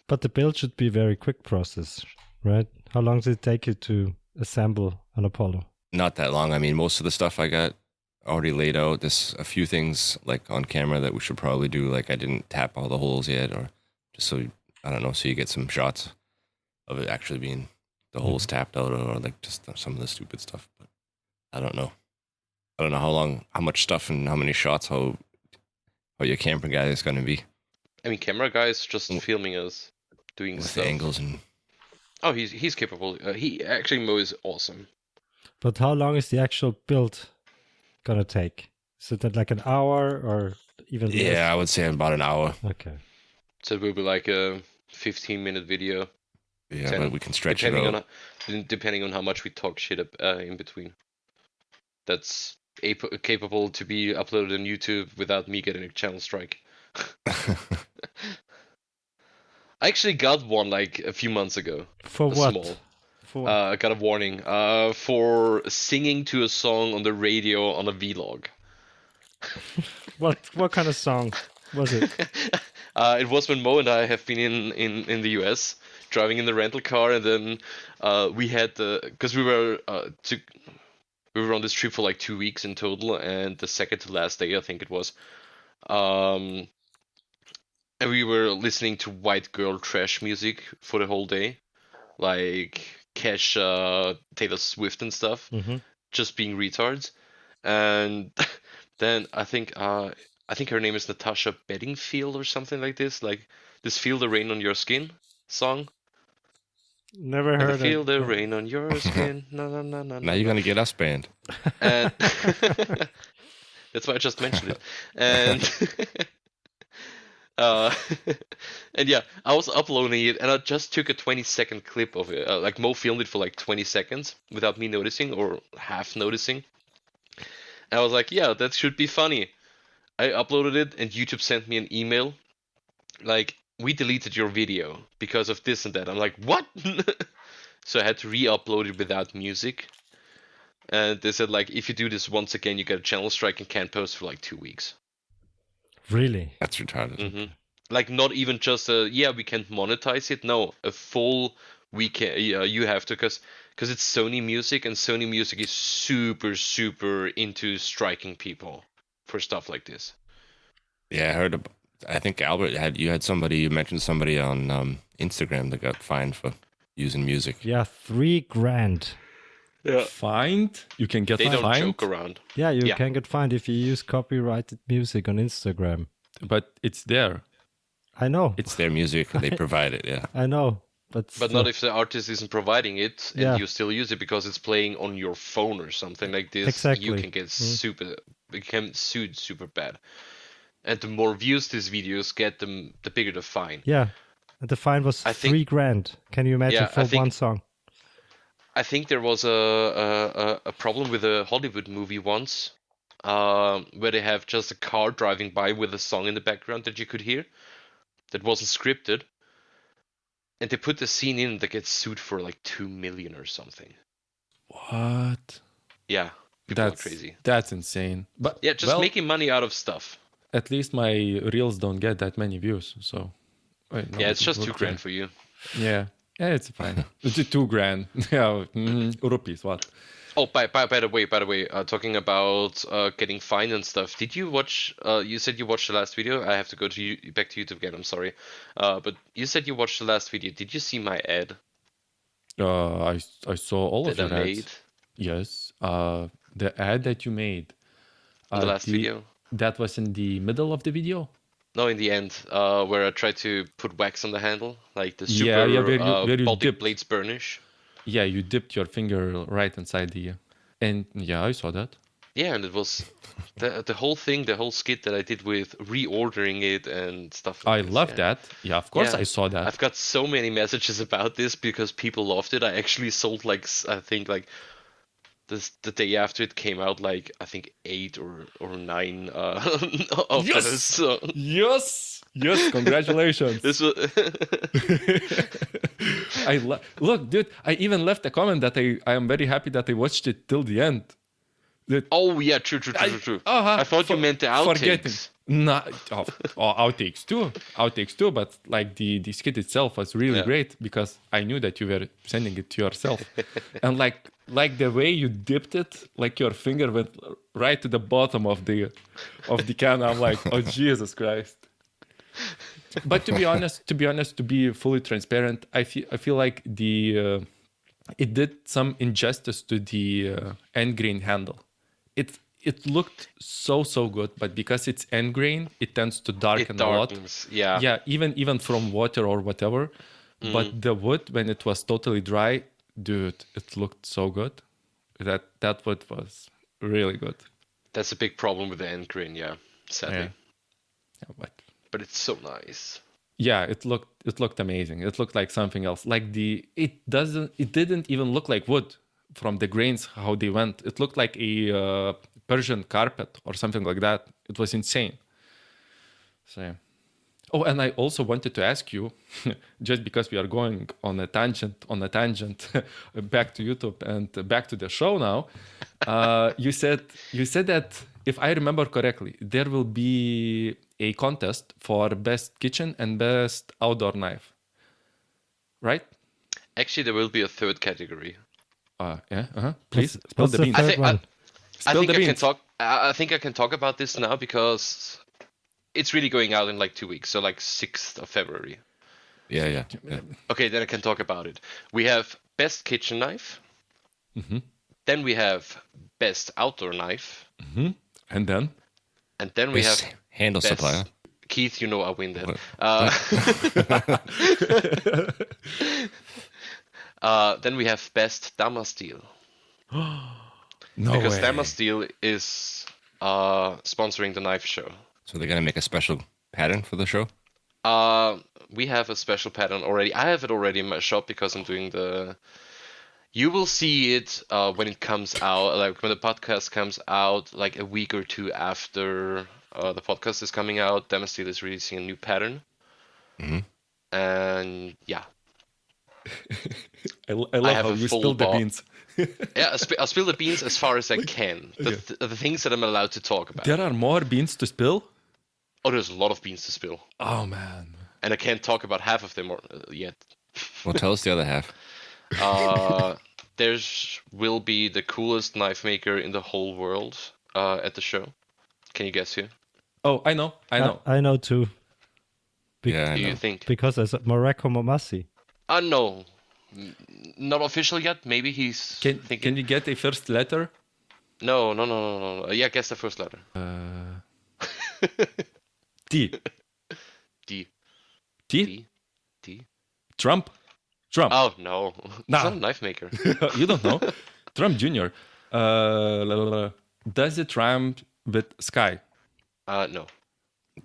But the build should be a very quick process, right? How long does it take you to assemble an Apollo?
Not that long. I mean, most of the stuff I got already laid out. There's a few things like on camera that we should probably do. Like I didn't tap all the holes yet, or just so I don't know, so you get some shots of it actually being the holes tapped out, or like just some of the stupid stuff. But I don't know. I don't know how much stuff and how many shots, how your camera guy is going to be.
I mean, camera guy is just filming us doing
with
stuff.
The angles and.
Oh, he's capable. Mo is awesome.
But how long is the actual build gonna take? Is it like an hour or even less?
Yeah, I would say about an hour.
Okay.
So it will be like a 15-minute video.
Yeah, but we can stretch it out.
Depending on how much we talk shit in between. That's capable to be uploaded on YouTube without me getting a channel strike. I actually got one like a few months ago.
For what?
Small.
For what?
I got a warning for singing to a song on the radio on a vlog.
What kind of song was it?
It was when Mo and I have been in the US driving in the rental car, and then we had because we were on this trip for like 2 weeks in total, and the second to last day I think it was, and we were listening to white girl trash music for the whole day, like Kesha, Taylor Swift and stuff, just being retards. And then I think her name is Natasha Bedingfield or something like this, like this "Feel the Rain on Your Skin" song.
Never heard of it.
Feel the rain on your skin. No.
Now you're gonna get us banned.
And that's why I just mentioned it. And and yeah, I was uploading it, and I just took a 20-second clip of it. Like Mo filmed it for like 20 seconds without me noticing or half noticing. And I was like, yeah, that should be funny. I uploaded it, and YouTube sent me an email like, "We deleted your video because of this and that." I'm like, what? So I had to re-upload it without music. And they said, like, if you do this once again, you get a channel strike and can't post for like 2 weeks.
Really?
That's retarded.
Like not even just a we can't monetize it. No, a full we can. You have to because it's Sony Music, and Sony Music is super super into striking people for stuff like this.
Yeah, I heard. I think Albert you mentioned somebody on Instagram that got fined for using music.
Yeah, $3,000.
Yeah,
Fined? You can get
they don't
fined,
joke around.
Yeah, you
Yeah.
can get fined if you use copyrighted music on Instagram.
but it's there.
I know.
It's their music and they provide it. Yeah.
I know. But
But not if the artist isn't providing it and
Yeah.
you still use it because it's playing on your phone or something like this.
Exactly.
You can get sued super bad. And the more views these videos get, the bigger the fine.
Yeah. And the fine was
I think-
$3,000. Can you imagine
Yeah,
for
I think-
one song?
I think there was a problem with a Hollywood movie once, where they have just a car driving by with a song in the background that you could hear, that wasn't scripted, and they put the scene in that gets sued for like 2 million or something.
What?
Yeah, people are
That's
crazy.
That's insane. But
Yeah, just
well,
making money out of stuff.
at least my reels don't get that many views. So wait, no,
Yeah, it's just
okay.
$2,000 for you.
Yeah, it's fine. It's $2,000. Yeah, rupees. What?
Oh, by the way, talking about getting fined and stuff. Did you watch? You said you watched the last video. I have to go to back to YouTube again. I'm sorry, but you said you watched the last video. Did you see my ad
I saw all of
that I
your
made
ads. Yes. The ad that you made.
in the last video?
That was in the middle of the video.
No, in the end, where I tried to put wax on the handle, like the super
Yeah, where you
Baltic
dipped.
blades burnish.
Yeah, you dipped your finger right inside the, and yeah, I saw that.
Yeah, and it was the whole thing, the whole skit that I did with reordering it and stuff like
I
this,
love
yeah.
that. Yeah, of course
Yeah.
I saw that.
I've got so many messages about this because people loved it. I actually sold like I think like the day after it came out, like I think 8 or 9 of
Yes!
those. So
Yes, congratulations.
this was
Look, dude. I even left a comment that I am very happy that I watched it till the end.
oh yeah, true. I thought you meant the
Forgetting.
outtakes.
No, outtakes too. But like the skit itself was really
Yeah.
great because I knew that you were sending it to yourself, and like the way you dipped it, like your finger went right to the bottom of the can. I'm like, oh Jesus Christ. But to be honest, to be fully transparent, I feel like it did some injustice to the end grain handle. It looked so good, but because it's end grain, it tends to darken
It
a lot.
darkens. Yeah.
Yeah, even from water or whatever. But the wood, when it was totally dry, dude, it looked so good. That wood was really good.
That's a big problem with the end grain, yeah, sadly.
Yeah,
But it's so nice.
yeah, it looked amazing. It looked like something else. Like it didn't even look like wood from the grains how they went. It looked like a Persian carpet or something like that. It was insane. So yeah. Oh, and I also wanted to ask you, just because we are going on a tangent, back to YouTube and back to the show now. You said that, if I remember correctly, there will be a contest for best kitchen and best outdoor knife, right?
Actually, there will be a third category.
Yeah. Please
What's
spill the
the
beans.
third one?
I
Spill
think
the
I can
beans.
talk. I think I can talk about this now because it's really going out in like 2 weeks, so like 6th of February.
Yeah.
Okay, then I can talk about it. We have best kitchen knife.
Mm-hmm.
Then we have best outdoor knife,
And then
and then we have
Best handle
best-
supplier.
Keith. You know I win that. Then we have best Damasteel.
no
Because
way.
Damasteel is sponsoring the Knife Show.
So they're gonna make a special pattern for the show.
We have a special pattern already. I have it already in my shop because I'm doing the. You will see it when it comes out, like when the podcast comes out, like a week or 2 after the podcast is coming out. Damasteel is releasing a new pattern, and yeah,
I love
have
how
a
you
full
spilled the
box.
beans.
yeah. I'll spill the beans as far as I can. The things that I'm allowed to talk about.
There are more beans to spill.
Oh, there's a lot of beans to spill,
Oh man.
and I can't talk about half of them yet.
Well, tell us the other half.
There's will be the coolest knife maker in the whole world at the show. Can you guess who?
Oh, I know.
I know too.
Yeah, I
Do
know.
you think?
Because I said Mareko Momasi.
No. Not official yet. Maybe he's
Can
thinking.
you get a first letter?
No. Yeah, guess the first letter.
T.
D.
T.
D. D.
Trump. Trump.
Oh no.
Nah.
He's not a knife maker.
You don't know. Trump Jr. Does it rhyme with sky?
No.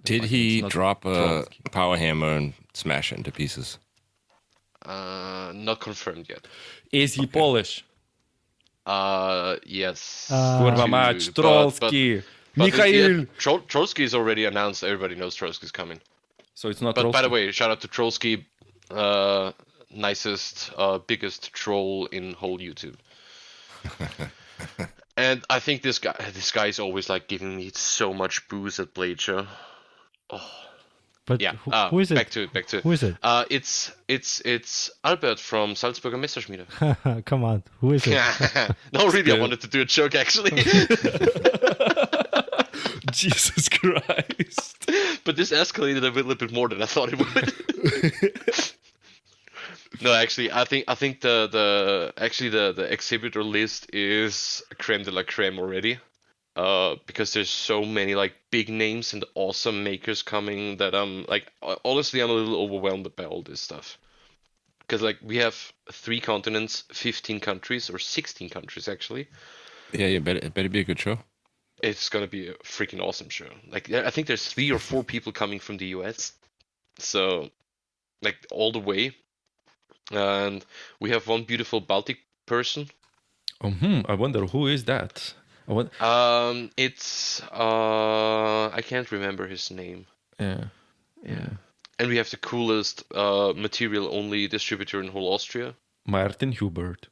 Did
It's
he
not
drop a
Trotsky.
power hammer and smash it into pieces?
Not confirmed yet.
Is he Polish?
Yes.
Kurwa
Two,
mać,
but-
Trotsky.
but
Mikhail.
yeah, Trotsky is already announced. Everybody knows Trotsky's coming.
So it's not
But
Trotsky.
by the way, shout out to Trotsky, nicest, biggest troll in whole YouTube. And I think this guy is always like giving me so much booze at Blade Show.
But
Yeah.
who is it?
Back to it.
Who is it?
It's Albert from Salzburger Messerschmiede.
Come on, who is it?
No, really, I
good.
wanted to do a joke actually.
Jesus Christ.
But this escalated a little bit more than I thought it would. No, actually, I think the exhibitor list is creme de la creme already. Because there's so many like big names and awesome makers coming that honestly I'm a little overwhelmed by all this stuff. Because like we have 3 continents, 15 countries or 16 countries actually.
Yeah, it better be a good show.
It's gonna be a freaking awesome show. Like I think there's 3 or 4 people coming from the US, so like all the way, and we have one beautiful Baltic person.
I wonder who is that.
It's I can't remember his name.
Yeah.
And we have the coolest material only distributor in whole Austria.
Martin Hubert.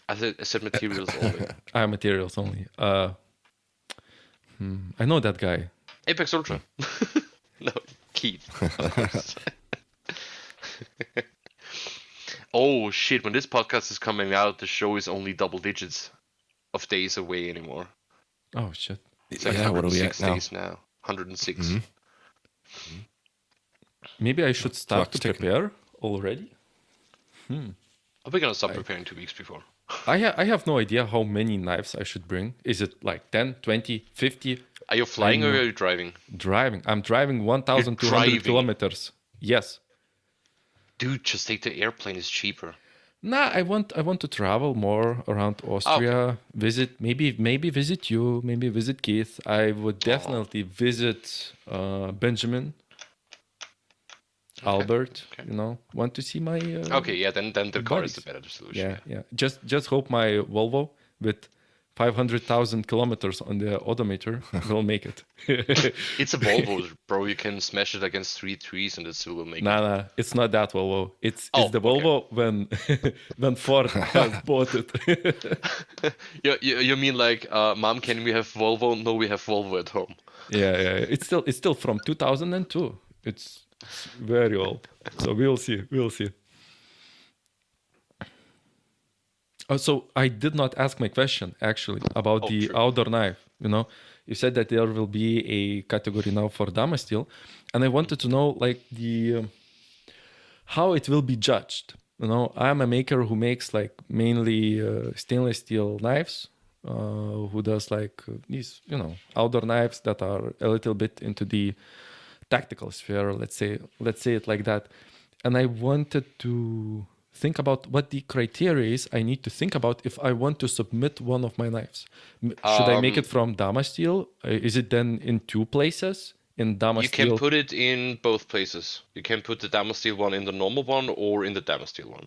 I said materials only.
Materials only. I know that guy.
Apex Ultra. No, Keith. Of course. Oh shit! When this podcast is coming out, the show is only double digits of days away anymore.
Oh shit.
It's like
Yeah, what are we
106
at now?
days now. 106.
Mhm.
Maybe I should start
Clock's
to
ticking.
prepare already.
Are we gonna stop preparing 2 weeks before?
I have no idea how many knives I should bring. Is it like 10, 20, 50?
Are you flying or
know.
are you driving?
Driving. I'm driving 1,200
driving.
kilometers. Yes.
Dude, just take the airplane. It's cheaper.
Nah, I want to travel more around Austria. Visit maybe visit you, maybe visit Keith. I would definitely visit Benjamin, Albert.
okay.
You know, want to see my.
Okay, yeah, then the car is the
buddies.
better solution.
Yeah. Just hope my Volvo with 500,000 kilometers on the odometer will make it.
It's a Volvo, bro. You can smash it against 3 trees and it still will make it.
Nah, it's not that Volvo. It's
Oh,
the Volvo when Ford has bought it.
You mean like, Mom, can we have Volvo? No, we have Volvo at home.
Yeah. It's still from 2002. It's very old. So we'll see. So I did not ask my question actually about the
true.
outdoor knife. You know, you said that there will be a category now for Dama steel, and I wanted to know like the how it will be judged. You know, I'm a maker who makes like mainly stainless steel knives, who does like these outdoor knives that are a little bit into the tactical sphere. Let's say it like that, and I wanted to think about what the criteria is I need to think about if I want to submit one of my knives. Should I make it from Dama steel? Is it then in 2 places? In Dama
You
steel?
can put it in both places. You can put the Damasteel one in the normal one or in the Damasteel one.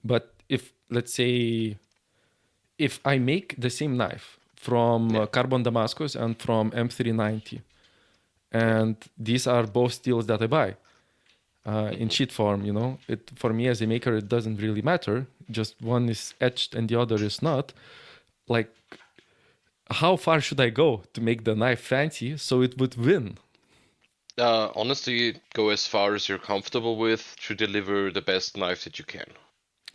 But if, let's say, if I make the same knife from Carbon Damascus and from M390, and these are both steels that I buy, in sheet form, it for me as a maker, it doesn't really matter. Just one is etched and the other is not. Like, how far should I go to make the knife fancy so it would win?
Honestly, go as far as you're comfortable with to deliver the best knife that you can.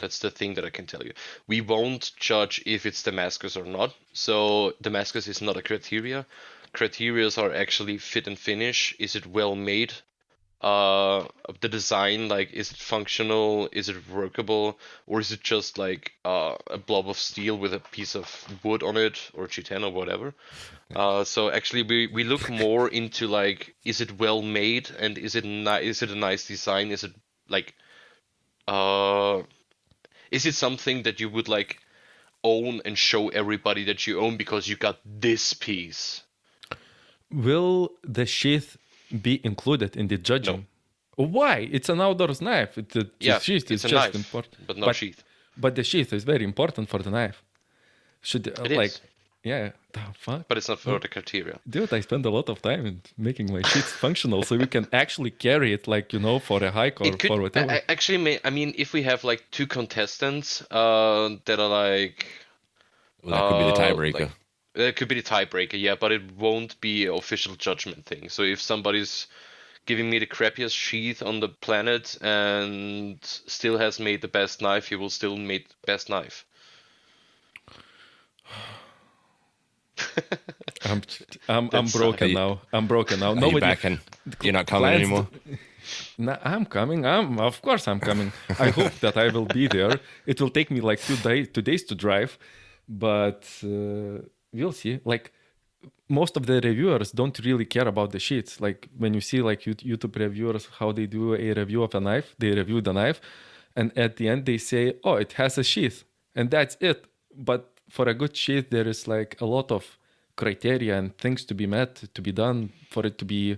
That's the thing that I can tell you. We won't judge if it's Damascus or not. So Damascus is not a criteria. Criterias are actually fit and finish. Is it well made? The design, like, is it functional? Is it workable? Or is it just like a blob of steel with a piece of wood on it, or chitin or whatever? So actually, we look more into like, is it well made, and is it a nice design? Is it like is it something that you would like own and show everybody that you own because you got this piece?
Will the sheath be included in the judging? Why? It's an outdoors knife. The sheath is
it's a
just
knife,
important.
but no sheath.
But the sheath is very important for the knife. Should
It
like,
is,
yeah, the fuck,
but it's not for the criteria.
dude. I spend a lot of time in making my sheaths functional so we can actually carry it, like, you know, for a hike or
It could
for whatever.
actually. I mean, if we have like two contestants that are like,
Well, that could be the tiebreaker.
like, that could be the tiebreaker, yeah, but it won't be an official judgment thing. So if somebody's giving me the crappiest sheath on the planet and still has made the best knife, he will still make the best knife.
I'm
That's
broken
you-
now. I'm broken now.
Are you back in? You're not coming
plans
anymore?
No, I'm coming. Of course I'm coming. I hope that I will be there. It will take me like 2 days to drive, but we'll see. Like, most of the reviewers don't really care about the sheets. Like, when you see like YouTube reviewers, how they do a review of a knife, they review the knife, and at the end they say, "Oh, it has a sheath," and that's it. But for a good sheath, there is like a lot of criteria and things to be met, to be done for it to be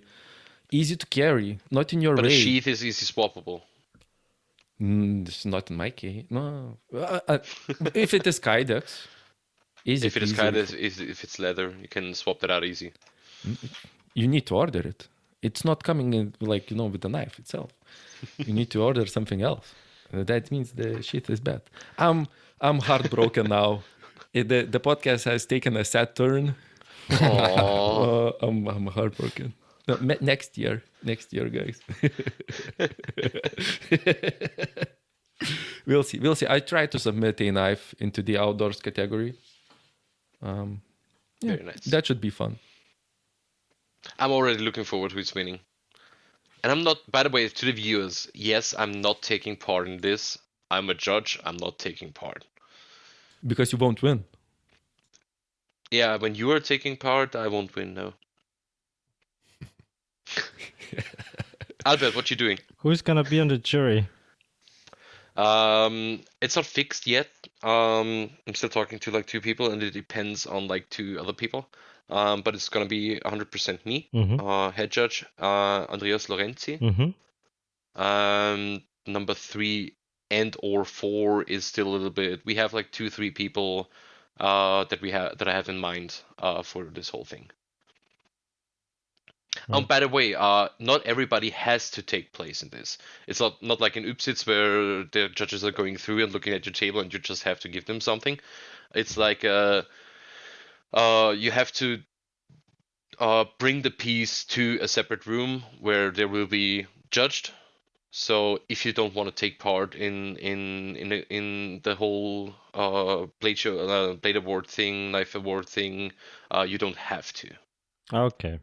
easy to carry, not in your
But
way.
a sheath is easy swappable.
It's not in my case. No. If it is Kydex, easy.
If it is kind of, if it's leather, you can swap that out easy.
You need to order it. It's not coming in, like, you know, with the knife itself. You need to order something else. That means the shit is bad. I'm heartbroken now. The podcast has taken a sad turn.
Aww.
I'm heartbroken. No, next year, guys. We'll see. I try to submit a knife into the outdoors category.
Very nice.
That should be fun.
I'm already looking forward to its winning. And I'm not, by the way, to the viewers, yes, I'm not taking part in this. I'm a judge. I'm not taking part.
Because you won't win.
Yeah, when you are taking part, I won't win, no. Albert, what you doing?
Who's gonna be on the jury?
It's not fixed yet. I'm still talking to like two people, and it depends on like two other people. But it's gonna be 100% me, head judge, Andreas Lorenzi. Number 3 and or 4 is still a little bit. We have like 2-3 people that I have in mind for this whole thing. By the way, not everybody has to take place in this. It's not like in Upsitz where the judges are going through and looking at your table and you just have to give them something. It's like you have to bring the piece to a separate room where they will be judged. So if you don't want to take part in the whole blade award thing, knife award thing, you don't have to.
Okay.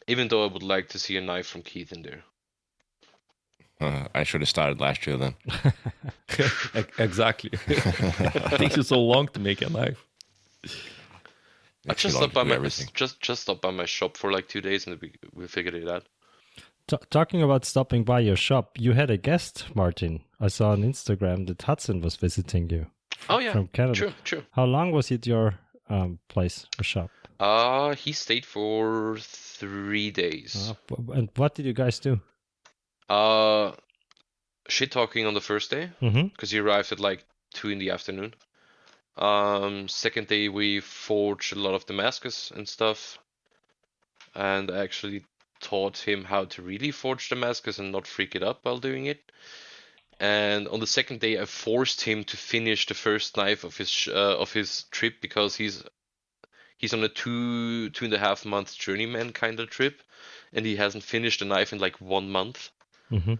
Even though I would like to see a knife from Keith in there.
I should have started last year then.
Exactly. It takes you so long to make a knife.
I just stopped by my shop for like 2 days and we figured it out.
Talking about stopping by your shop, you had a guest, Martin. I saw on Instagram that Hudson was visiting you.
Oh yeah,
from Canada.
True.
How long was it your place or shop?
He stayed for 3 days.
And what did you guys do?
Shit talking on the first day because he arrived at like 2 in the afternoon. Second day we forged a lot of Damascus and stuff, and I actually taught him how to really forge Damascus and not freak it up while doing it. And on the second day, I forced him to finish the first knife of his trip because he's on a 2.5 month journeyman kind of trip, and he hasn't finished a knife in like 1 month.
Mm-hmm.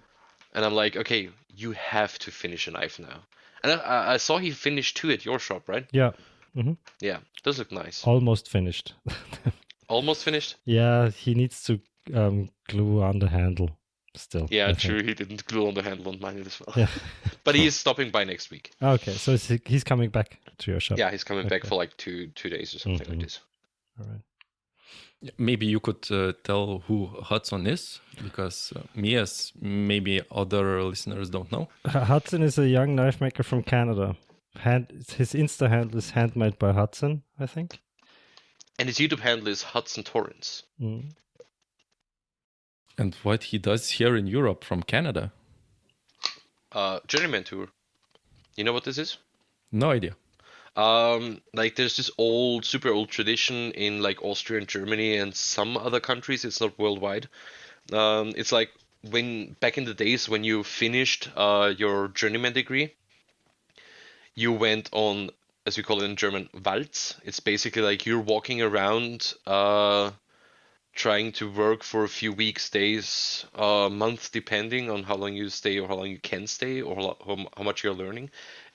And I'm like, okay, you have to finish a knife now. And I saw he finished 2 at your shop, right?
Yeah. Mm-hmm.
Yeah, those look nice.
Almost finished.
Almost finished?
Yeah, he needs to glue on the handle still.
Yeah,
I
true.
think.
He didn't glue on the handle on mine as well.
Yeah.
But he is stopping by next week.
Okay, so he's coming back to your shop.
Yeah, he's coming back
Okay.
for like two days or something like
Mhm.
this.
All right.
Maybe you could tell who Hudson is, because me, as maybe other listeners don't know.
Hudson is a young knife maker from Canada. His Insta handle is Handmade by Hudson, I think.
And his YouTube handle is Hudson Torrance.
Mm.
And what he does here in Europe from Canada.
Journeyman tour. You know what this is?
No idea.
Like there's this super old tradition in like Austria and Germany and some other countries. It's not worldwide. It's like back in the days when you finished your journeyman degree, you went on, as we call it in German, Walz. It's basically like you're walking around, trying to work for a few weeks, days, months, depending on how long you stay or how long you can stay or how much you're learning,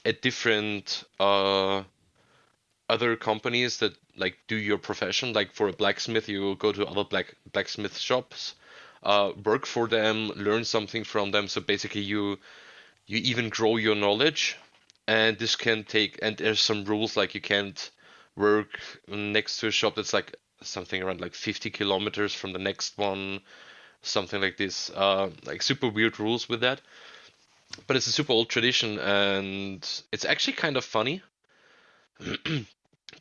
at different other companies that like do your profession. Like for a blacksmith, you go to other blacksmith shops, work for them, learn something from them. So basically, you even grow your knowledge. And this can take, and there's some rules like you can't work next to a shop that's like something around like 50 kilometers from the next one, something like this. Like super weird rules with that. But it's a super old tradition, and it's actually kind of funny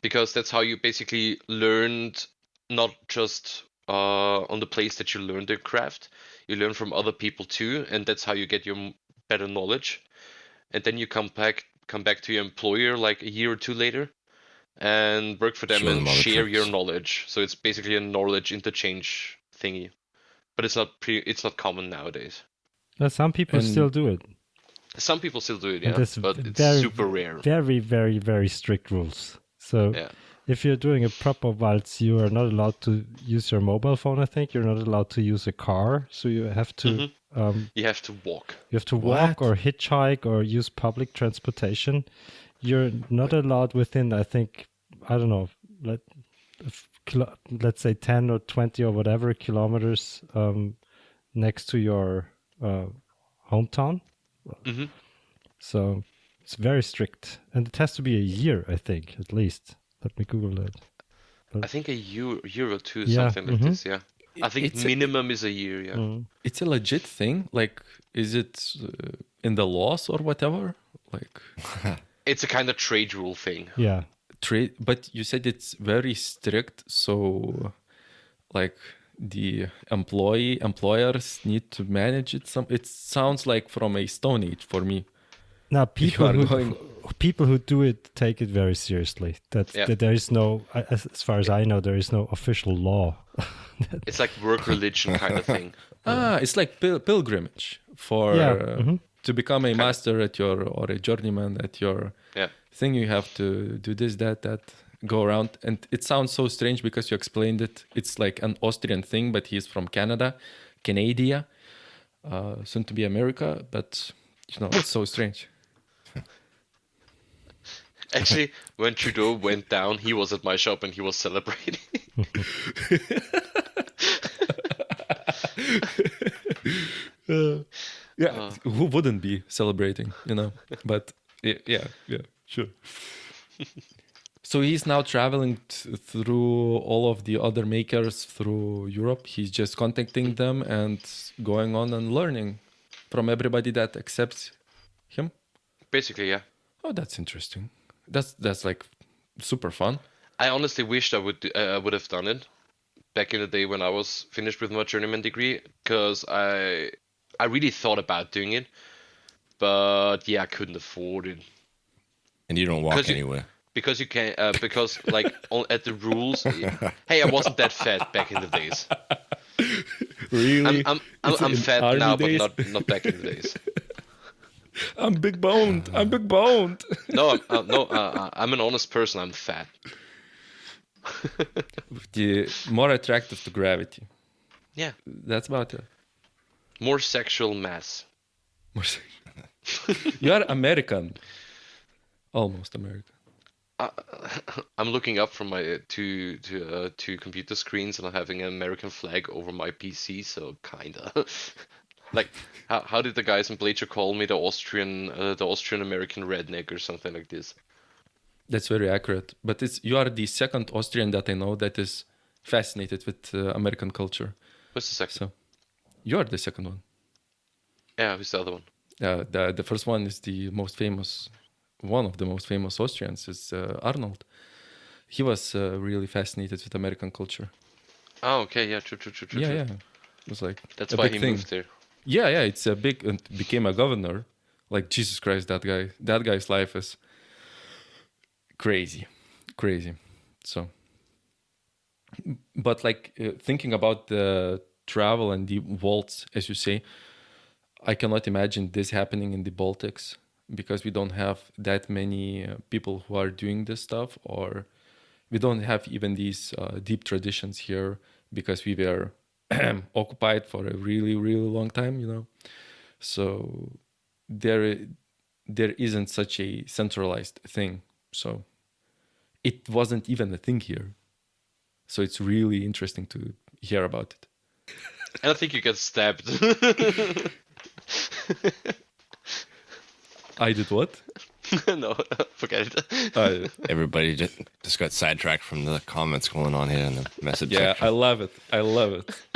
because that's how you basically learned, not just on the place that you learned the craft, you learn from other people too, and that's how you get your better knowledge. And then you come back to your employer like a year or two later and work for them
Show them
and
all the
share your
tricks.
knowledge. So it's basically a knowledge interchange thingy. But it's not common nowadays.
But some people
And-
still do it.
Some people still do it,
And
yeah,
there's
but it's
very,
super rare.
Very, very, very strict rules. So
Yeah.
if you're doing a proper waltz, you are not allowed to use your mobile phone, I think. You're not allowed to use a car. So you have to
You have to walk.
walk or hitchhike or use public transportation. You're not allowed within, I think, I don't know, let's say 10 or 20 or whatever kilometers next to your hometown.
Mhm.
So it's very strict. And it has to be a year, I think, at least. Let me Google that.
I think a year or two,
Yeah,
something like this, yeah. I think
It's
minimum is a year, yeah.
Mm.
It's a legit thing. Like, is it in the laws or whatever? Like,
It's a kind of trade rule thing.
Yeah.
trade. But you said it's very strict. So, like, the employers need to manage it. It sounds like from a Stone Age for me.
Now,
are
people who do it take it very seriously. That there is no, as far as I know, there is no official law.
It's like work religion kind of thing.
It's like pilgrimage for to become a master at your, or a journeyman at your thing. You have to do this, that, go around. And it sounds so strange because you explained it. It's like an Austrian thing, but he's from Canada, soon to be America. But, it's so strange.
Actually, when Trudeau went down, he was at my shop and he was celebrating.
Who wouldn't be celebrating, But yeah, sure. So he's now traveling through all of the other makers through Europe. He's just contacting them and going on and learning from everybody that accepts him.
Basically, yeah.
Oh, that's interesting. That's like super fun.
I honestly wished I would have done it back in the day when I was finished with my journeyman degree, because I really thought about doing it, but yeah, I couldn't afford it.
And you don't walk anywhere.
Because you can't, because like at the rules. Hey, I wasn't that fat back in the days.
Really?
I'm fat now, but not back in the days.
I'm big boned. I'm big boned.
No, I'm an honest person. I'm fat.
The more attractive to gravity.
Yeah,
That's about it.
more sexual mass.
You are American. Almost American.
I'm looking up from my two computer screens, and I'm having an American flag over my PC. So kinda. Like, how did the guys in Bleacher call me? The Austrian American redneck or something like this.
That's very accurate. But you are the second Austrian that I know that is fascinated with American culture.
What's the second?
So you are the second one.
Yeah, who's the other one?
The first one is one of the most famous Austrians is Arnold. He was really fascinated with American culture.
Oh, okay, yeah, true.
Yeah. It was like
That's
a
why
big
he
thing.
moved there.
Yeah, it's a big, and became a governor. Like, Jesus Christ, that guy's life is crazy. So, but like thinking about the travel and the vaults, as you say, I cannot imagine this happening in the Baltics because we don't have that many people who are doing this stuff, or we don't have even these deep traditions here because we were occupied for a really, really long time, So there isn't such a centralized thing. So it wasn't even a thing here. So it's really interesting to hear about it.
And I think you get stabbed.
I did what?
No, forget it.
Everybody just got sidetracked from the comments going on here in the message
Yeah,
section.
I love it. I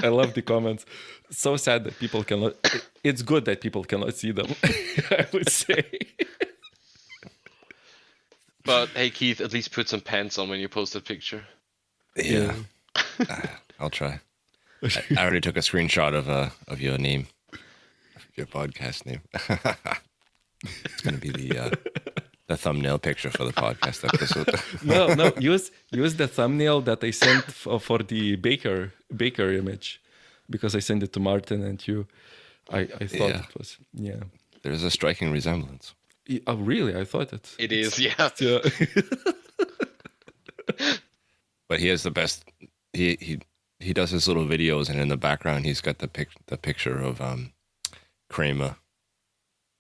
love the comments. So sad that people cannot. It's good that people cannot see them, I would say.
But hey, Keith, at least put some pants on when you post that picture.
Yeah. I'll try. I already took a screenshot of your name, your podcast name. It's gonna be the thumbnail picture for the podcast episode.
No, use the thumbnail that I sent for the baker image, because I sent it to Martin and you. I thought it was
There's a striking resemblance.
Oh, really? I thought it.
It is, yeah.
Yeah.
But he has the best. He does his little videos, and in the background, he's got the picture of Kramer.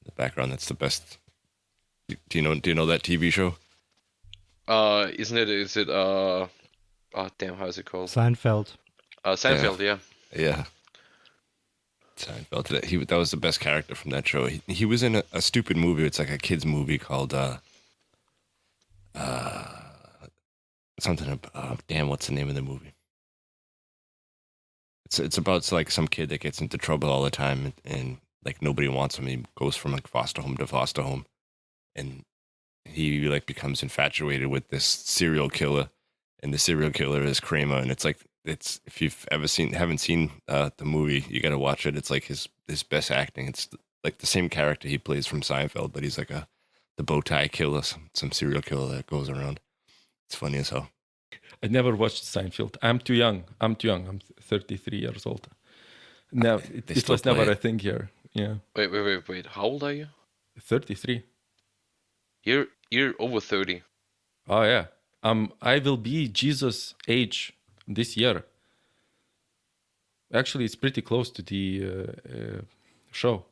The background, that's the best. Do you know that TV show?
Is it oh damn, how is it called?
Seinfeld.
Seinfeld, yeah.
Yeah. Seinfeld. That was the best character from that show. He was in a stupid movie. It's like a kids movie called something. Damn, what's the name of the movie? It's about like some kid that gets into trouble all the time, and like nobody wants him. He goes from like foster home to foster home, and he like becomes infatuated with this serial killer, and the serial killer is Kramer. And it's if you've ever haven't seen the movie, you got to watch it. It's like his best acting. It's like the same character he plays from Seinfeld, but he's like the bow tie killer, some serial killer that goes around. It's funny as hell.
I never watched Seinfeld. I'm too young. I'm 33 years old. No, it was never a thing here. Yeah.
Wait. How old are you?
33.
You're over 30.
Oh yeah. I will be Jesus' age this year. Actually, it's pretty close to the show.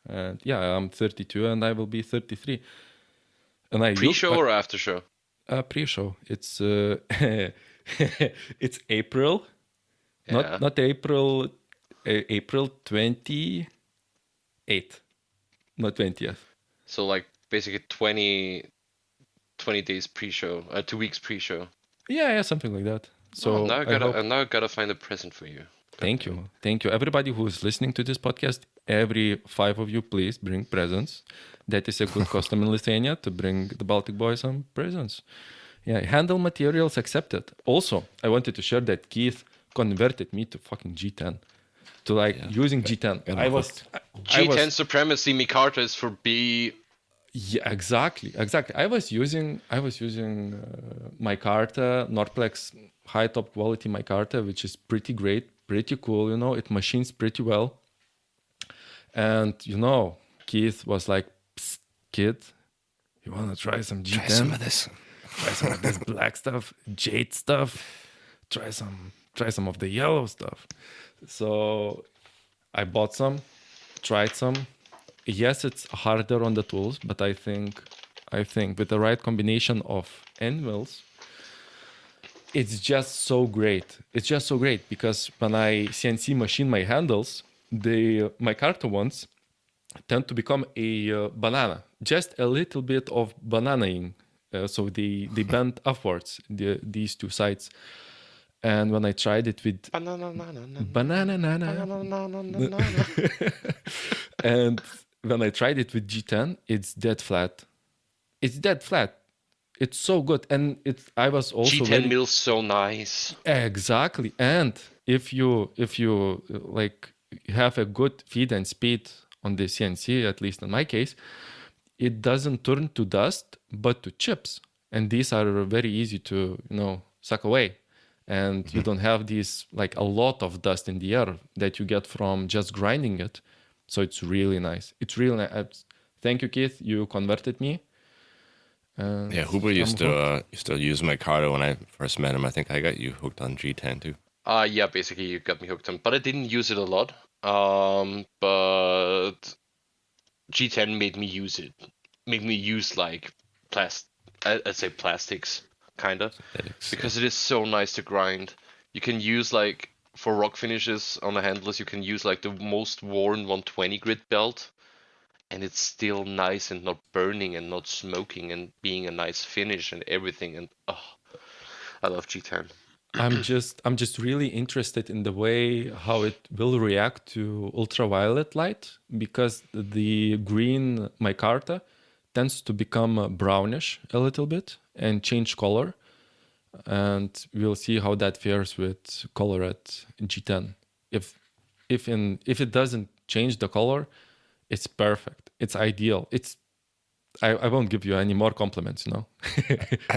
And yeah, I'm 32 and I will be 33. And
Pre-show or after show?
Pre-show. It's it's April.
Yeah.
Not April. April 28th, not 20th.
So like basically 20 days pre-show, 2 weeks pre-show.
Yeah, something like that. So
now I gotta find a present for you.
Thank you. Everybody who is listening to this podcast, every 5 of you, please bring presents. That is a good custom in Lithuania, to bring the Baltic boys some presents. Yeah, handle materials accepted. Also, I wanted to share that Keith converted me to fucking G10. To using G10. I was
G10 supremacy. Micarta is for B.
Yeah, exactly. I was using micarta, Norplex high top quality micarta, which is pretty great, pretty cool. It machines pretty well. And Keith was like kid, you want to try some G10?
Try some of this.
Try some of this black stuff, jade stuff. Try some of the yellow stuff. So I bought some, tried some. Yes, it's harder on the tools, but I think with the right combination of end mills, it's just so great. It's just so great because when I CNC machine my handles, the micarta ones tend to become a banana, just a little bit of bananaing. So they bend upwards, these two sides. And when I tried it with banana, and when I tried it with G10, it's dead flat. It's dead flat. It's so good, and I was also
G10 mill's so nice.
Exactly. And if you like have a good feed and speed on the CNC, at least in my case, it doesn't turn to dust but to chips, and these are very easy to suck away, and you don't have these like a lot of dust in the air that you get from just grinding it. So it's really nice. It's really nice. Thank you, Keith. You converted me.
Yeah, Huber used to use micarta when I first met him. I think I got you hooked on G10 too.
Yeah, basically you got me hooked on, but I didn't use it a lot. But G10 made me use it. Made me use like I'd say plastics, kinda, because it is so nice to grind. You can use like for rock finishes on the handlers, you can use like the most worn 120 grit belt, and it's still nice and not burning and not smoking and being a nice finish and everything. And I love G10.
I'm just really interested in the way how it will react to ultraviolet light, because the green micarta tends to become brownish a little bit and change color, and we'll see how that fares with color at G10. If it doesn't change the color, it's perfect. It's ideal. I won't give you any more compliments,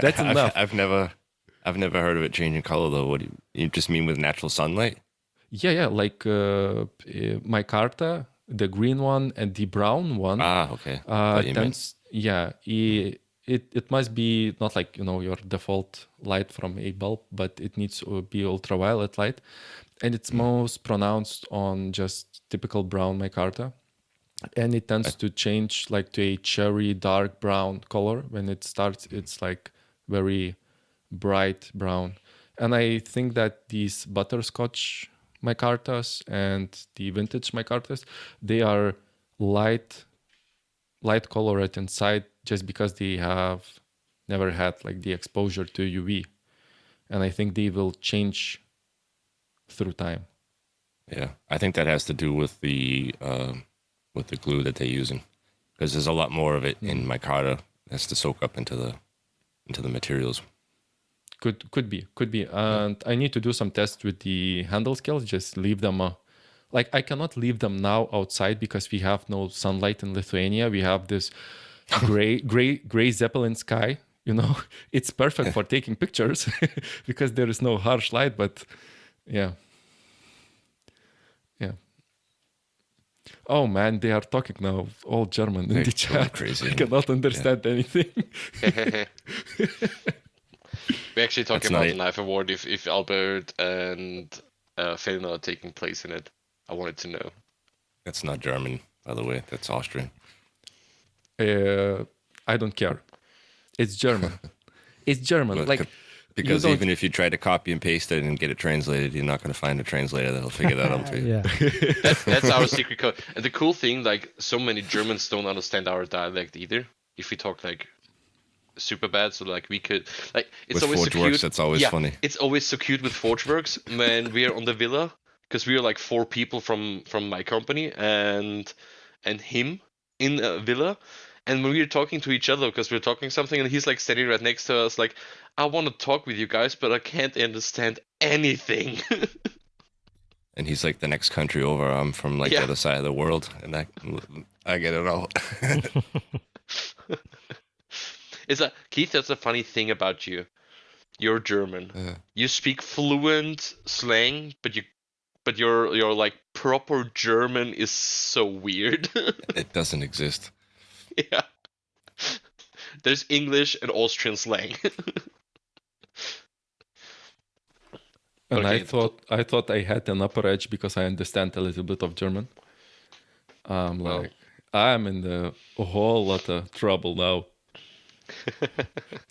That's enough.
I've never heard of it changing color though. What do you just mean with natural sunlight?
Yeah, like micarta, the green one and the brown one.
Okay.
It must be not like your default light from a bulb, but it needs to be ultraviolet light, and it's most pronounced on just typical brown micarta. And it tends to change like to a cherry dark brown color. When it starts, it's like very bright brown. And I think that these butterscotch micartas and the vintage micartas, they are light colored inside just because they have never had like the exposure to UV. And I think they will change through time.
Yeah, I think that has to do with the glue that they're using, because there's a lot more of it in micarta has to soak up into the materials.
Could be, and I need to do some tests with the handle scales. Just leave them, I cannot leave them now outside because we have no sunlight in Lithuania. We have this gray Zeppelin sky. It's perfect for taking pictures because there is no harsh light. But yeah. Oh man, they are talking now all German in the chat.
Crazy.
I cannot understand anything.
We're actually talking about the Knife Award. If Albert and Fellner are taking place in it, I wanted to know.
That's not German, by the way. That's Austrian.
I don't care. It's German. It's German.
Because even if you try to copy and paste it and get it translated, you're not going to find a translator that'll figure that out for you.
Yeah.
That's our secret code. And the cool thing, like, so many Germans don't understand our dialect either. If we talk like super bad, so like we could like it's
with
always so
Forgeworks,
cute.
that's always funny.
It's always so cute with Forgeworks when we're on the villa, because we are like 4 people from my company and him in a villa. And when we were talking to each other, because we were talking something, and he's like standing right next to us, like, I want to talk with you guys, but I can't understand anything.
And he's like, the next country over, I'm from like the other side of the world, and I get it all.
Keith, that's a funny thing about you. You're German. You speak fluent slang, but your like proper German is so weird.
It doesn't exist.
Yeah. There's English and Austrian slang.
And
Okay.
I thought I had an upper edge because I understand a little bit of German.
Well.
I'm in a whole lot of trouble now.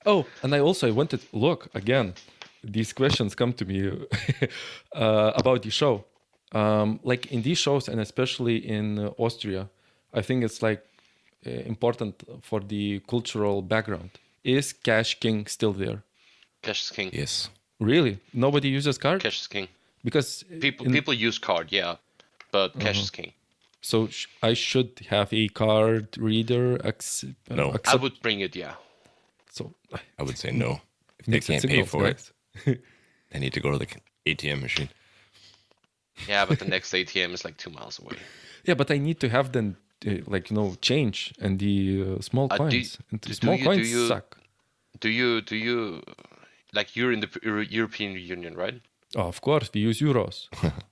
Oh, and I wanted look again. These questions come to me about the show. Like in these shows, and especially in Austria, I think it's like important for the cultural background. Is Cash King still there?
Cash is king.
Yes.
Really? Nobody uses card?
Cash is king.
Because
People use card, yeah, but cash is king.
So I should have a card reader.
No.
I would bring it, yeah.
So
I would say no. If they
mixed
can't pay
signals,
for
guys.
it, they need to go to the ATM machine.
Yeah, but the next ATM is like 2 miles away.
Yeah, but I need to have them change and the small coins. And the small coins suck.
Do you like you're in the European Union, right?
Oh, of course, we use euros.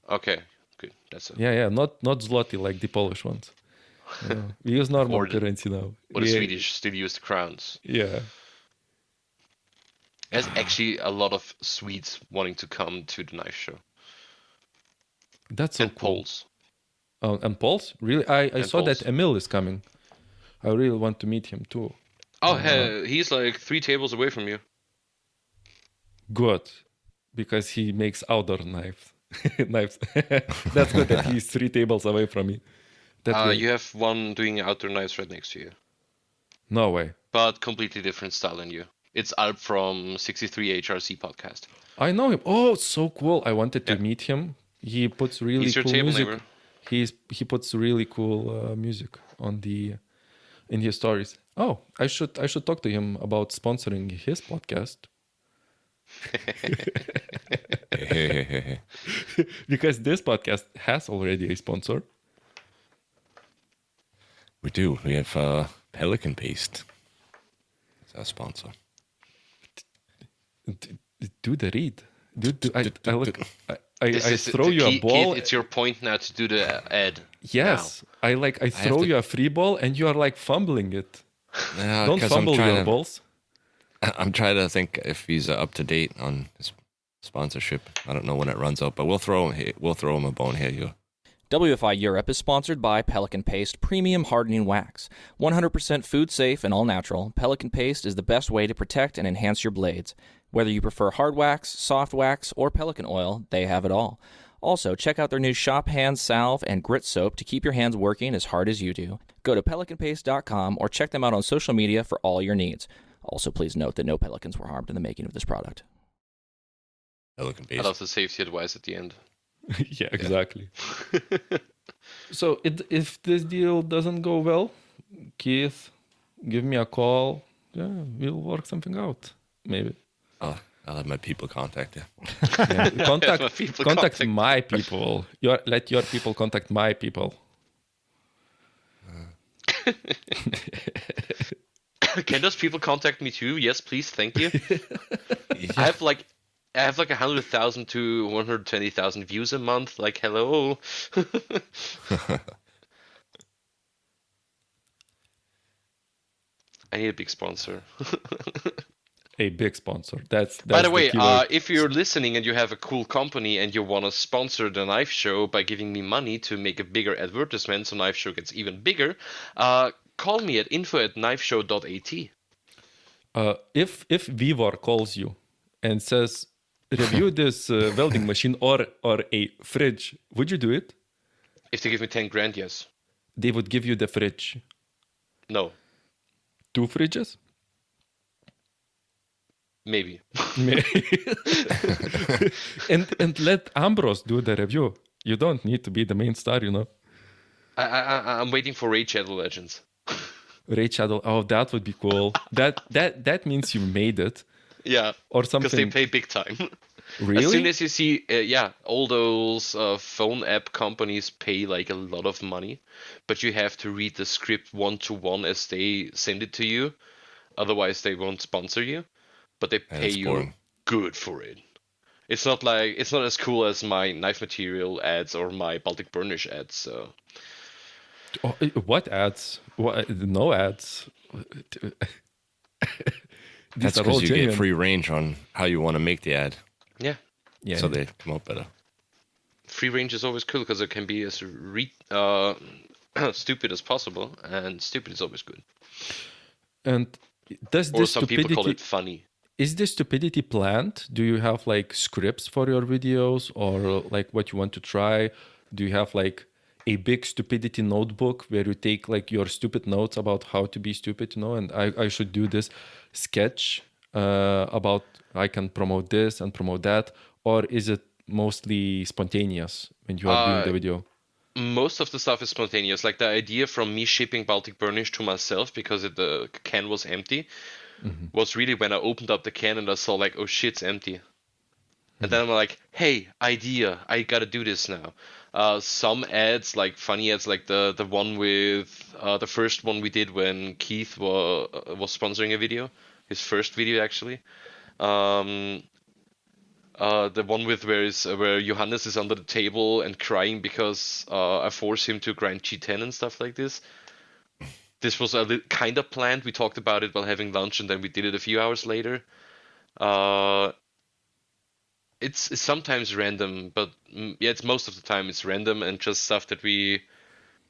Okay, good. That's it.
Yeah, not zloty like the Polish ones. We use normal currency now.
Or the Swedish still use the crowns.
Yeah.
There's actually a lot of Swedes wanting to come to the Knife Show.
That's so
and
cool.
Poles.
Oh, and Poles? Really? I saw
Poles.
that Emil is coming. I really want to meet him too.
Oh, he's like 3 tables away from you.
Good. Because he makes outdoor knives. That's good that he's 3 tables away from me.
You have one doing outdoor knives right next to you.
No way.
But completely different style than you. It's Alp from 63 HRC podcast.
I know him. Oh, so cool. I wanted to meet him. He puts really
He's your
cool
table
music.
neighbor.
He puts really cool music on in his stories. Oh, I should talk to him about sponsoring his podcast. Because this podcast has already a sponsor.
We do. We have Pelican Paste. It's our sponsor.
Do the read. I
This is
throw you a ball.
It's your point now to do the ad.
Yes, I throw you a free ball and you are like fumbling it. Don't fumble your balls.
I'm trying to think if he's up to date on his sponsorship. I don't know when it runs out, but we'll throw him a bone here. You.
WFI Europe is sponsored by Pelican Paste Premium Hardening Wax. 100% food safe and all natural, Pelican Paste is the best way to protect and enhance your blades. Whether you prefer hard wax, soft wax, or Pelican oil, they have it all. Also, check out their new Shop Hand Salve and Grit Soap to keep your hands working as hard as you do. Go to pelicanpaste.com or check them out on social media for all your needs. Also, please note that no pelicans were harmed in the making of this product.
Pelican
I
Paste.
love the safety advice at the end.
Yeah, exactly. So if this deal doesn't go well, Keith, give me a call. Yeah, we'll work something out. Maybe.
I'll have my people contact you.
Yeah, contact
contact
my people. Let your people contact my people.
Can those people contact me too? Yes, please. Thank you. I have like 100,000 to 120,000 views a month. Like, hello. I need a big sponsor.
A big sponsor. That's
By the way,
keyword.
if you're listening and you have a cool company and you want to sponsor the Knife Show by giving me money to make a bigger advertisement so Knife Show gets even bigger, call me at info@knifeshow.at.
If Vivor calls you and says, review this welding machine or a fridge, would you do it?
If they give me 10 grand, yes.
They would give you the fridge.
No.
2 fridges?
Maybe.
and let Ambrose do the review. You don't need to be the main star, you know.
I'm waiting for Raid Shadow Legends.
Raid Shadow. Oh, that would be cool. That means you made it.
Yeah.
Or something.
Because they pay big time.
Really?
As soon as you see, all those phone app companies pay like a lot of money, but you have to read the script 1-to-1 as they send it to you. Otherwise, they won't sponsor you. But they pay you
boring.
good for it. It's not as cool as my knife material ads or my Baltic burnish ads. So.
Oh, what ads? No ads. These
That's
are all
because you get
genuine.
free range on how you want to make the ad,
Yeah.
Yeah.
so they come out better.
Free range is always cool because it can be as stupid as possible, and stupid is always good.
And does
Or
this
some people call
stupidity
it funny.
is this stupidity planned? Do you have like scripts for your videos, or like what you want to try? Do you have like a big stupidity notebook where you take like your stupid notes about how to be stupid, and I should do this sketch about I can promote this and promote that, or is it mostly spontaneous when you are doing the video?
Most of the stuff is spontaneous. Like the idea from me shipping Baltic Burnish to myself because the can was empty was really when I opened up the can and I saw like, oh shit, it's empty. And then I'm like, hey, idea, I gotta do this now. Some ads, like funny ads, like the one with the first one we did when Keith was sponsoring a video, his first video actually. The one with where Johannes is under the table and crying because I force him to grind G10 and stuff like this. This was kind of planned. We talked about it while having lunch, and then we did it a few hours later. It's sometimes random, but yeah, it's most of the time it's random and just stuff that we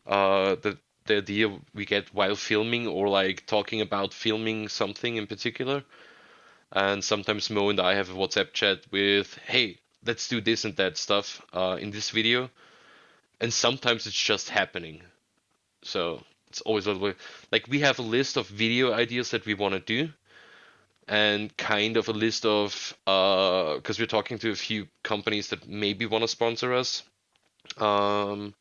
the idea we get while filming or like talking about filming something in particular. And sometimes Mo and I have a WhatsApp chat with, hey, let's do this and that stuff in this video. And sometimes it's just happening. So it's always like we have a list of video ideas that we want to do, and kind of a list of because we're talking to a few companies that maybe want to sponsor us. And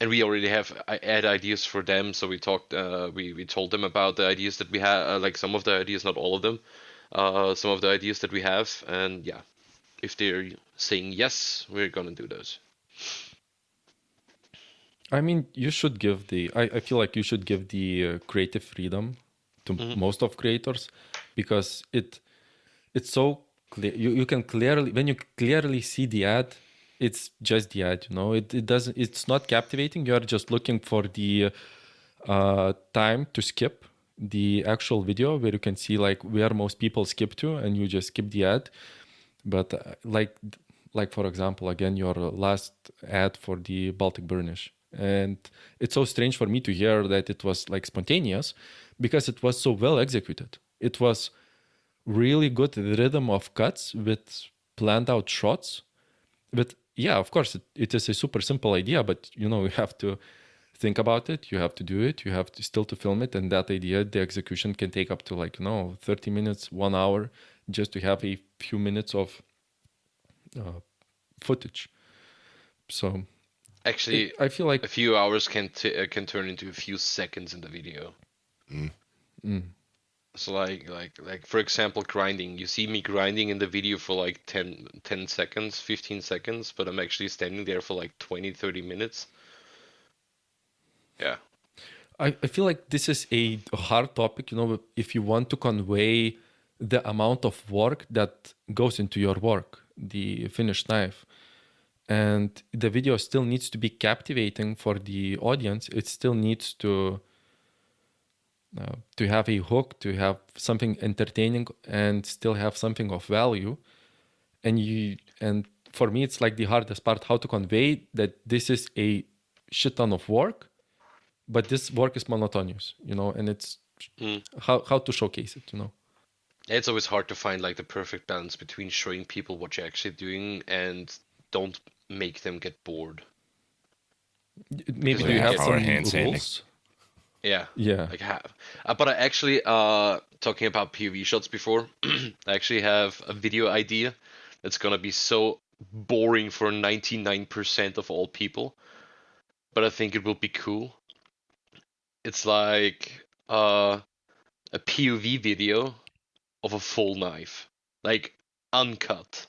we already have ad ideas for them, so we talked. We told them about the ideas that we have, like some of the ideas, not all of them. Some of the ideas that we have, and yeah, if they're saying yes, we're gonna do those.
I mean, you should give I feel like you should give the creative freedom to most of creators, because it's so clear. You can clearly, when you clearly see the ad, it's just the ad, it doesn't, it's not captivating. You're just looking for the time to skip the actual video, where you can see like where most people skip to, and you just skip the ad. But like for example, again, your last ad for the Baltic Burnish, and it's so strange for me to hear that it was like spontaneous, because it was so well executed. It was really good rhythm of cuts with planned out shots. But yeah, of course, it is a super simple idea, but you have to think about it, you have to do it, you have to still to film it, and that idea, the execution can take up to 30 minutes, 1 hour, just to have a few minutes of footage. So
actually,
I feel like
a few hours can turn into a few seconds in the video. So like for example, grinding. You see me grinding in the video for like 10 seconds, 15 seconds, but I'm actually standing there for like 20, 30 minutes. Yeah.
I feel like this is a hard topic, if you want to convey the amount of work that goes into your work, the finished knife. And the video still needs to be captivating for the audience. It still needs to have a hook, to have something entertaining, and still have something of value. And for me, it's like the hardest part, how to convey that this is a shit ton of work, but this work is monotonous, and it's how to showcase it,
It's always hard to find like the perfect balance between showing people what you're actually doing and don't make them get bored.
Maybe
do you
have some
hand sanding?
rules?
Yeah.
Yeah.
Like have. But I actually talking about POV shots before, I actually have a video idea that's gonna be so boring for 99% of all people, but I think it will be cool. It's like a POV video of a full knife, like uncut.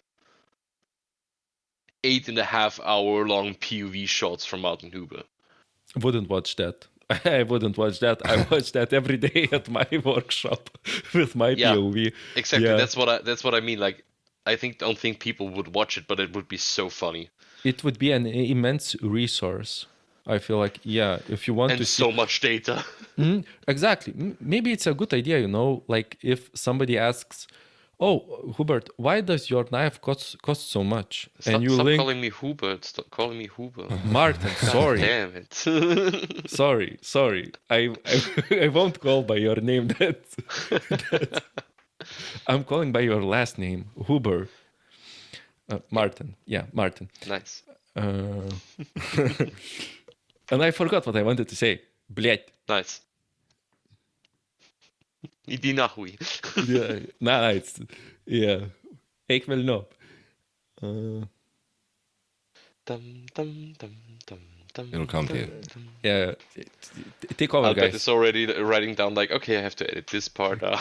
8.5 hour long POV shots from Martin Huber.
Wouldn't watch that. I wouldn't watch that. I watch that every day at my workshop with my
Yeah,
POV.
Exactly.
Yeah.
That's what I mean. Like, don't think people would watch it, but it would be so funny.
It would be an immense resource. I feel like, yeah, if you want
And
to see
so much data.
exactly, maybe it's a good idea, like if somebody asks, "Oh, Hubert, why does your knife cost so much?" And you
Stop
link
calling me Hubert. Stop calling me Hubert.
Martin.
God
Sorry,
damn it.
sorry. I won't call by your name. That I'm calling by your last name, Huber. Martin. Yeah, Martin.
Nice.
Uh, and I forgot what I wanted to say. Блять.
Nice. Иди нахуй.
Yeah, nice. Yeah. Ik wil no.
Dum, dum, dum, dum, dum,
It'll come to
dum,
you.
dum.
Yeah. Take over,
Albert
guys.
is already writing down like, okay, I have to edit this part out.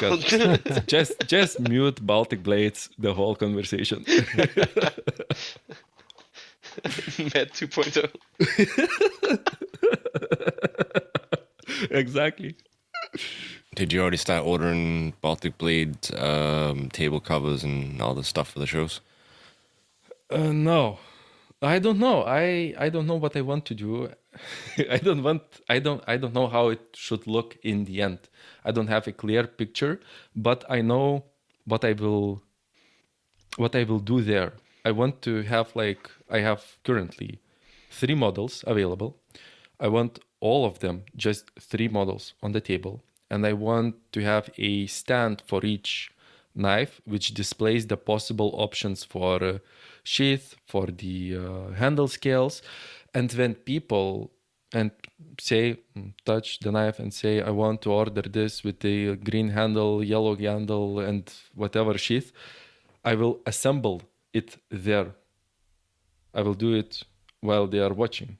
just mute Baltic Blades the whole conversation.
Matt 2.0.
Exactly.
Did you already start ordering Baltic Blade table covers and all the stuff for the shows?
No, I don't know. I don't know what I want to do. I don't know how it should look in the end. I don't have a clear picture, but I know what I will do there. I want to have, like, I have currently 3 models available. I want all of them, just 3 models on the table. And I want to have a stand for each knife, which displays the possible options for sheath, for the handle scales. And when people touch the knife and say, I want to order this with the green handle, yellow handle, and whatever sheath, I will assemble it there. I will do it while they are watching.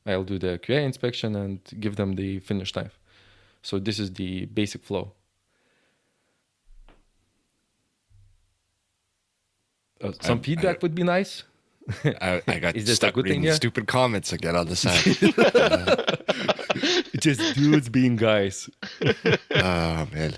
I'll do the QA inspection and give them the finished knife. So this is the basic flow. Some feedback would be nice.
I got
Is this a
stuck
good thing,
reading
yeah?
stupid comments again on the side.
Just dudes being guys.
Oh, man.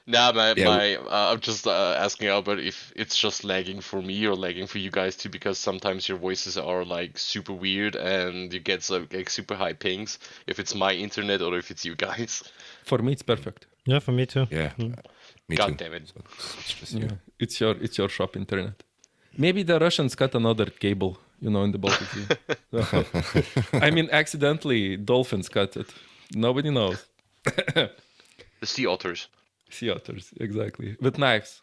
Nah,
Yeah,
I'm just asking Albert if it's just lagging for me or lagging for you guys too, because sometimes your voices are like super weird and you get like super high pings. If it's my internet or if it's you guys.
For me, it's perfect.
Yeah, for me too.
Yeah, me
God
too.
damn it.
So it's just
Yeah,
you.
it's your shop internet. Maybe the Russians got another cable, in the Baltic Sea. I mean, accidentally, dolphins cut it. Nobody knows.
The sea otters.
Sea otters, exactly. With knives.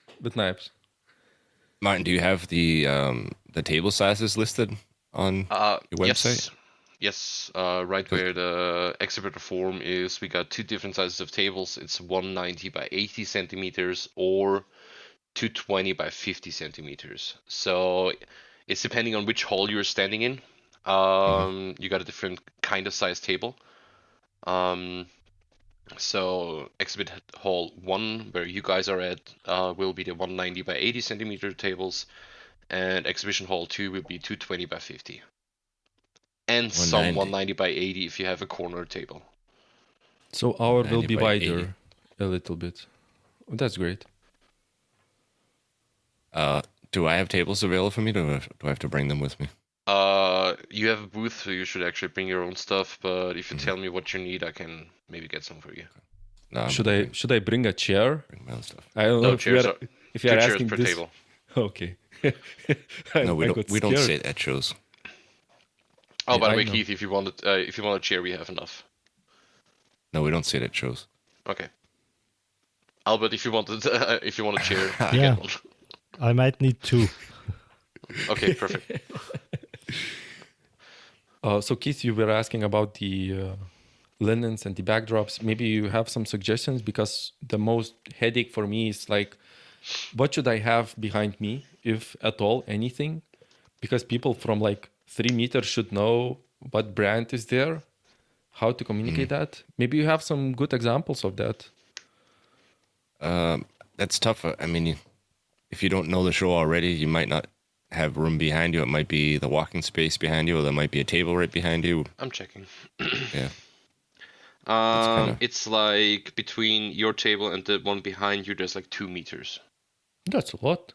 Martin, do you have the table sizes listed on your website?
Yes. Right where the exhibitor form is, we got 2 different sizes of tables. It's 190 by 80 centimeters or 220 by 50 centimeters. So it's depending on which hall you're standing in. You got a different kind of size table. So exhibit hall 1, where you guys are at, will be the 190 by 80 centimeter tables, and exhibition hall 2 will be 220 by 50. And some 190 by 80 if you have a corner table.
So our will
90
be
by
wider
80.
a little bit. Oh, that's great.
Do I have tables available for me? Do I have to bring them with me?
You have a booth, so you should actually bring your own stuff. But if you tell me what you need, I can maybe get some for you.
No, I'm
Should
gonna
I bring a chair?
bring my own stuff?
I don't know
No,
if
chairs
you
are
are
2 chairs
asking
per
this.
table.
Okay.
No, we
I
don't.
got
We don't
scared.
sit at shows.
Oh,
Yeah,
by the
I
way,
know.
Keith, if you want a chair, we have enough.
No, we don't sit at shows.
Okay. Albert, if you want a chair, you
Yeah.
get one.
I might need 2.
Okay, perfect.
So Keith, you were asking about the linens and the backdrops. Maybe you have some suggestions, because the most headache for me is like, what should I have behind me, if at all anything? Because people from like 3 meters should know what brand is there, how to communicate that. Maybe you have some good examples of that.
That's tough. I mean, if you don't know the show already, you might not have room behind you. It might be the walking space behind you, or there might be a table right behind you.
I'm checking.
Yeah.
It's like between your table and the one behind you, there's like 2 meters.
That's a lot.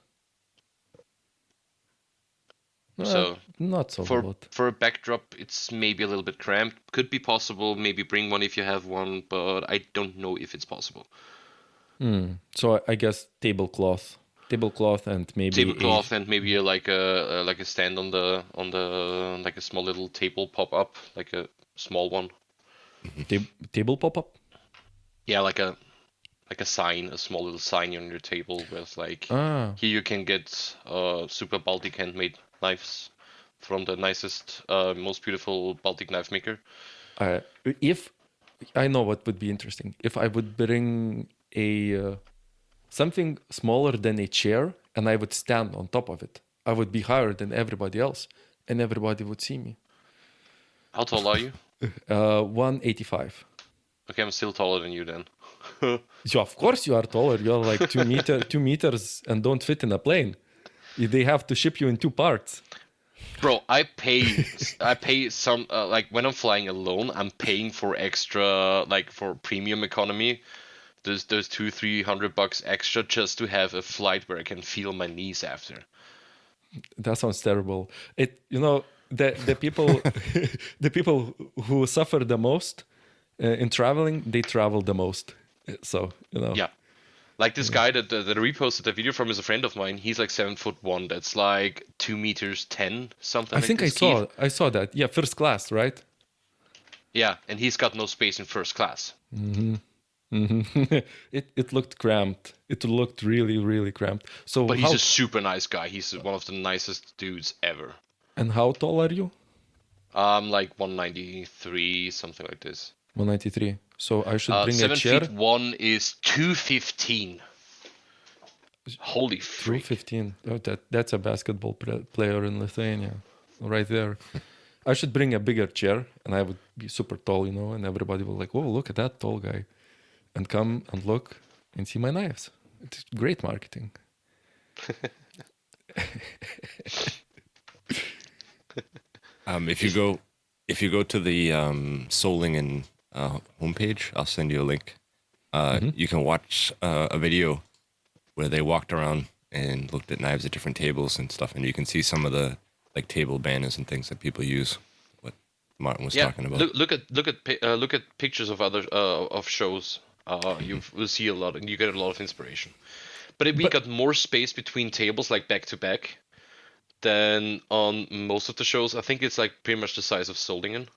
So
Not so
for
good.
for a backdrop, it's maybe a little bit cramped. Could be possible. Maybe bring one if you have one, but I don't know if it's possible.
So I guess tablecloth and maybe
Tablecloth and maybe like a stand on the like a small little table pop up, like a small one.
table pop-up.
Yeah, like a sign, a small little sign on your table with like here you can get super Baltic handmade knives from the nicest, most beautiful Baltic knife maker.
If I know what would be interesting, if I would bring a something smaller than a chair and I would stand on top of it, I would be higher than everybody else, and everybody would see me.
How tall are you?
185.
Okay, I'm still taller than you then.
So of course you are taller. You're like 2 meters and don't fit in a plane. They have to ship you in 2 parts.
Bro, I pay some like when I'm flying alone, I'm paying for extra like for premium economy. There's $200-300 extra just to have a flight where I can feel my knees after.
That sounds terrible. The people the people who suffer the most in traveling, they travel the most. So
Yeah. Like this guy that reposted the video from is a friend of mine. He's like 7'1". That's like 2 meters 10, something.
I
like
think
this.
I saw that. Yeah, first class, right?
Yeah, and he's got no space in first class.
It looked cramped. It looked really, really cramped. So,
But he's a super nice guy. He's one of the nicest dudes ever.
And how tall are you?
Like 193, something like this.
193. So I should bring a
7
chair.
feet 1 is 215. Holy freak.
215. Oh, that's a basketball player in Lithuania, right there. I should bring a bigger chair, and I would be super tall, and everybody will like, "Oh, look at that tall guy," and come and look and see my knives. It's great marketing.
If you go to the Solingen homepage, I'll send you a link. You can watch a video where they walked around and looked at knives at different tables and stuff, and you can see some of the like table banners and things that people use. What Martin was talking about.
Look at pictures of other of shows. You will see a lot, and you get a lot of inspiration. But we got more space between tables, like back to back, than on most of the shows. I think it's like pretty much the size of Solingen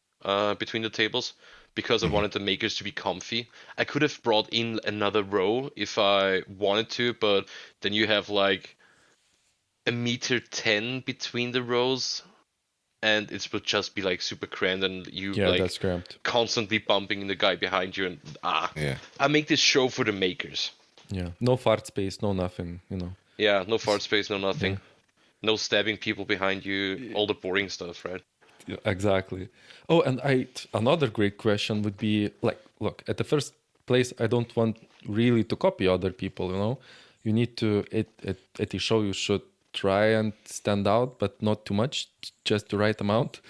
between the tables, because I wanted the makers to be comfy. I could have brought in another row if I wanted to, but then you have like 1.10 m between the rows, and it would just be like super cramped, and
That's cramped.
constantly bumping the guy behind you, and
Yeah.
I make this show for the makers.
Yeah, no fart space, no nothing,
Yeah, no fart space, no nothing. No stabbing people behind you, all the boring stuff, right?
Yeah, exactly. Oh, and another great question would be like, look, at the first place, I don't want really to copy other people. You need to at the show you should try and stand out, but not too much, just the right amount,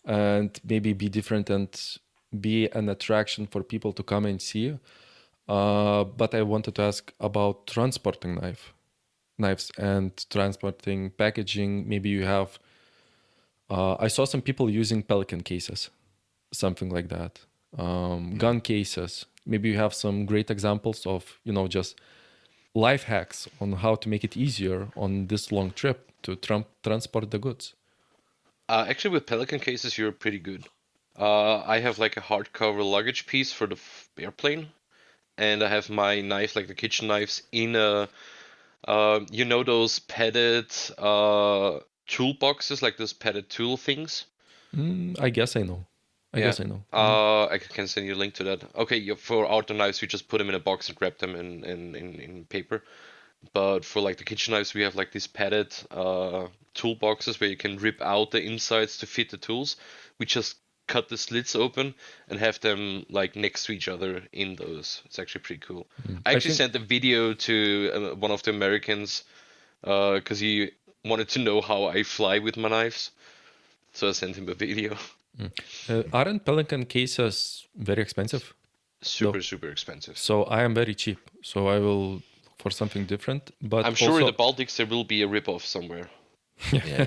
and maybe be different and be an attraction for people to come and see. But I wanted to ask about transporting knives and transporting packaging. Maybe you have. I saw some people using Pelican cases, something like that. Gun cases. Maybe you have some great examples of, just life hacks on how to make it easier on this long trip to transport the goods.
Actually, with Pelican cases, you're pretty good. I have like a hardcover luggage piece for the airplane, and I have my knife, like the kitchen knives, in a, those padded tool boxes, like those padded tool things.
I guess I know. I guess I know.
I can send you a link to that. Okay, for outer knives, we just put them in a box and wrap them in paper. But for like the kitchen knives, we have like these padded tool boxes where you can rip out the insides to fit the tools. We just cut the slits open and have them like next to each other in those. It's actually pretty cool. I actually sent a video to one of the Americans because he wanted to know how I fly with my knives. So I sent him a video.
Aren't Pelican cases very expensive?
Super expensive.
So I am very cheap. So I will look for something different. But
I'm sure
also,
in the Baltics there will be a ripoff somewhere.
Yeah.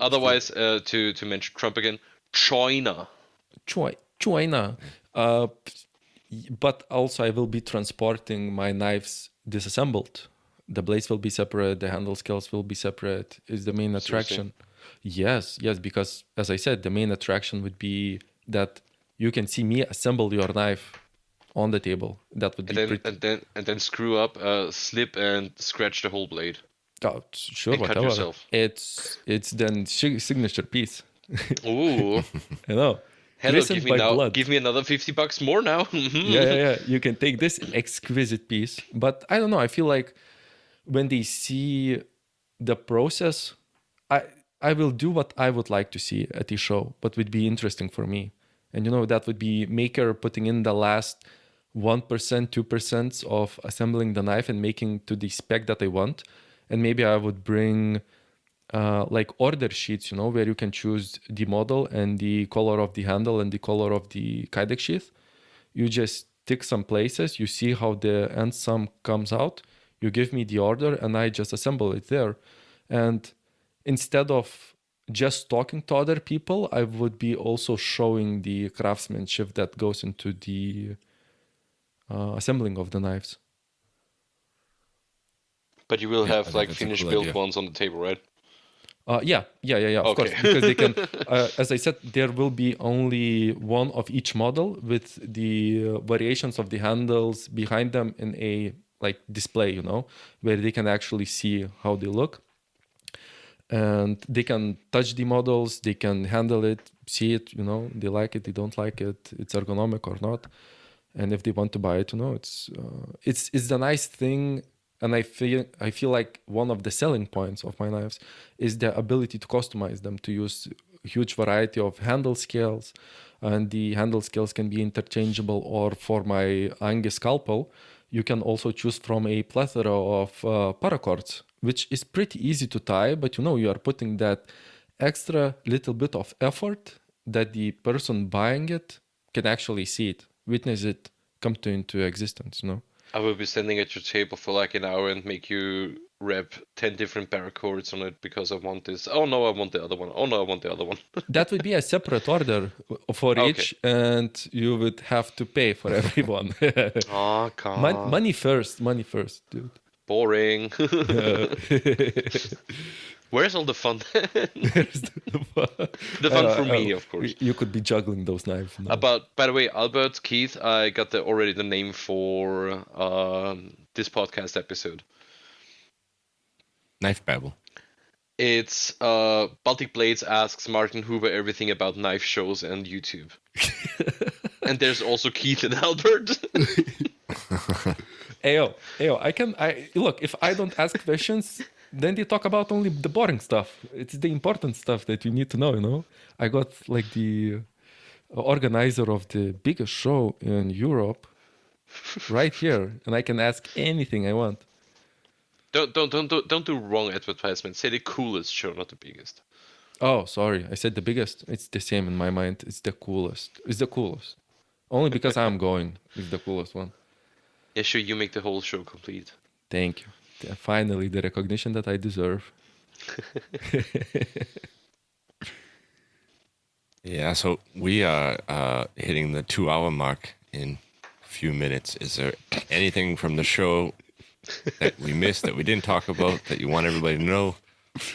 Otherwise, to mention Trump again, China.
China. But also I will be transporting my knives disassembled. The blades will be separate, the handle scales will be separate. Is the main attraction. Yes, because as I said, the main attraction would be that you can see me assemble your knife on the table. That would be pretty.
And then screw up, slip and scratch the whole blade.
Oh, sure,
And cut
whatever.
yourself.
It's then signature piece.
Ooh.
You know.
Hello,
Glistened by blood.
give me another $50 more now.
Yeah. You can take this exquisite piece. But I don't know. I feel like when they see the process, I will do what I would like to see at the show, what would be interesting for me. And that would be maker putting in the last 1%, 2% of assembling the knife and making to the spec that I want. And maybe I would bring like order sheets, where you can choose the model and the color of the handle and the color of the Kydex sheath. You just tick some places, you see how the end sum comes out, you give me the order, and I just assemble it there. And instead of just talking to other people, I would be also showing the craftsmanship that goes into the assembling of the knives.
But you will
Yeah, I
have
think
like
that's a
finished
cool
built
idea.
ones on the table, right?
Yeah, of course, because they can, as I said, there will be only one of each model with the variations of the handles behind them in a like display, where they can actually see how they look. And they can touch the models, they can handle it, see it, they like it, they don't like it, it's ergonomic or not. And if they want to buy it, it's the nice thing. And I feel like one of the selling points of my knives is the ability to customize them, to use a huge variety of handle scales. And the handle scales can be interchangeable, or for my Angus scalpel, you can also choose from a plethora of paracords, which is pretty easy to tie, but you are putting that extra little bit of effort that the person buying it can actually see it, witness it come into existence,
I will be standing at your table for like an hour and make you wrap 10 different paracords on it because I want this. Oh no, I want the other one. Oh no, I want the other one.
That would be a separate order for each, and you would have to pay for everyone.
Oh, God.
Money first, dude.
Boring. Where's all the fun? The fun for me, of course.
You could be juggling those knives.
But by the way, Albert, Keith, I got already the name for this podcast episode.
Knife Babble.
It's Baltic Blades asks Martin Hoover everything about knife shows and YouTube. And there's also Keith and Albert.
Ayo, look, if I don't ask questions, then they talk about only the boring stuff. It's the important stuff that you need to know, I got like the organizer of the biggest show in Europe right here, and I can ask anything I want.
Don't do wrong advertisement. Say the coolest show, not the biggest.
Oh, sorry. I said the biggest. It's the same in my mind. It's the coolest. Only because I'm going. It's the coolest one.
Yeah, sure, you make the whole show complete.
Thank you. Finally, the recognition that I deserve.
Yeah, so we are hitting the 2-hour mark in a few minutes. Is there anything from the show that we missed, that we didn't talk about, that you want everybody to know?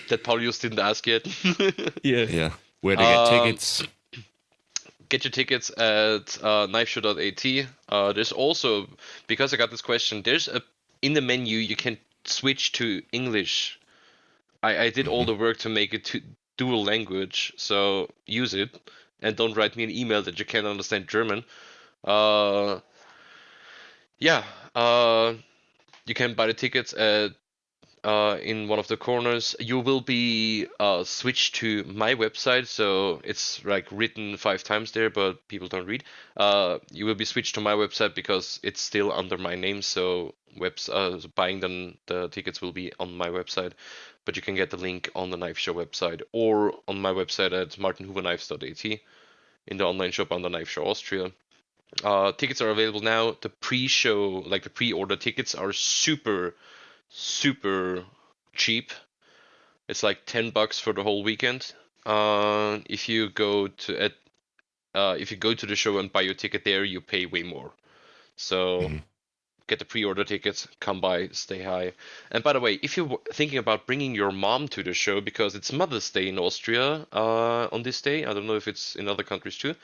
That Paulius didn't ask yet.
Yeah.
Where to get tickets?
Get your tickets at knifeshow.at. There's also, because I got this question, there's in the menu you can switch to English. I did all the work to make it to dual language, so use it, and don't write me an email that you can't understand German. You can buy the tickets at in one of the corners. You will be switched to my website, so it's like written 5 times there, but people don't read. You will be switched to my website because it's still under my name, so buying the tickets will be on my website, but you can get the link on the Knife Show website or on my website at martinhooverknives.at in the online shop under Knife Show Austria. Tickets are available now. The pre-show, like the pre-order tickets, are super cheap. It's like $10 for the whole weekend. If you go to the show and buy your ticket there, you pay way more. So get the pre-order tickets, come by, stay high. And by the way, if you're thinking about bringing your mom to the show, because it's Mother's Day in Austria on this day, I don't know if it's in other countries too.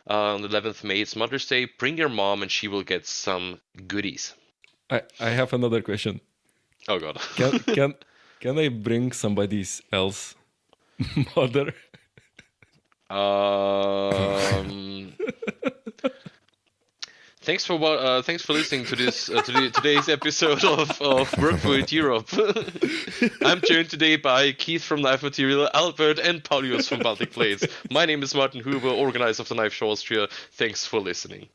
On the 11th of May, it's Mother's Day. Bring your mom and she will get some goodies.
I have another question.
Oh God.
Can I bring somebody else mother?
Thanks for listening to this today's episode of Work for It Europe. I'm joined today by Keith from Knife Material, Albert, and Paulius from Baltic Blades. My name is Martin Huber, organizer of the Knife Show Austria. Thanks for listening.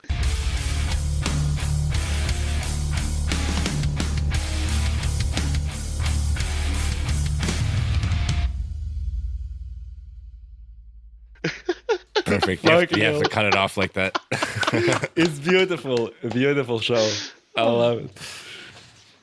Perfect. You have to cut it off like that.
It's beautiful. A beautiful show. I love it.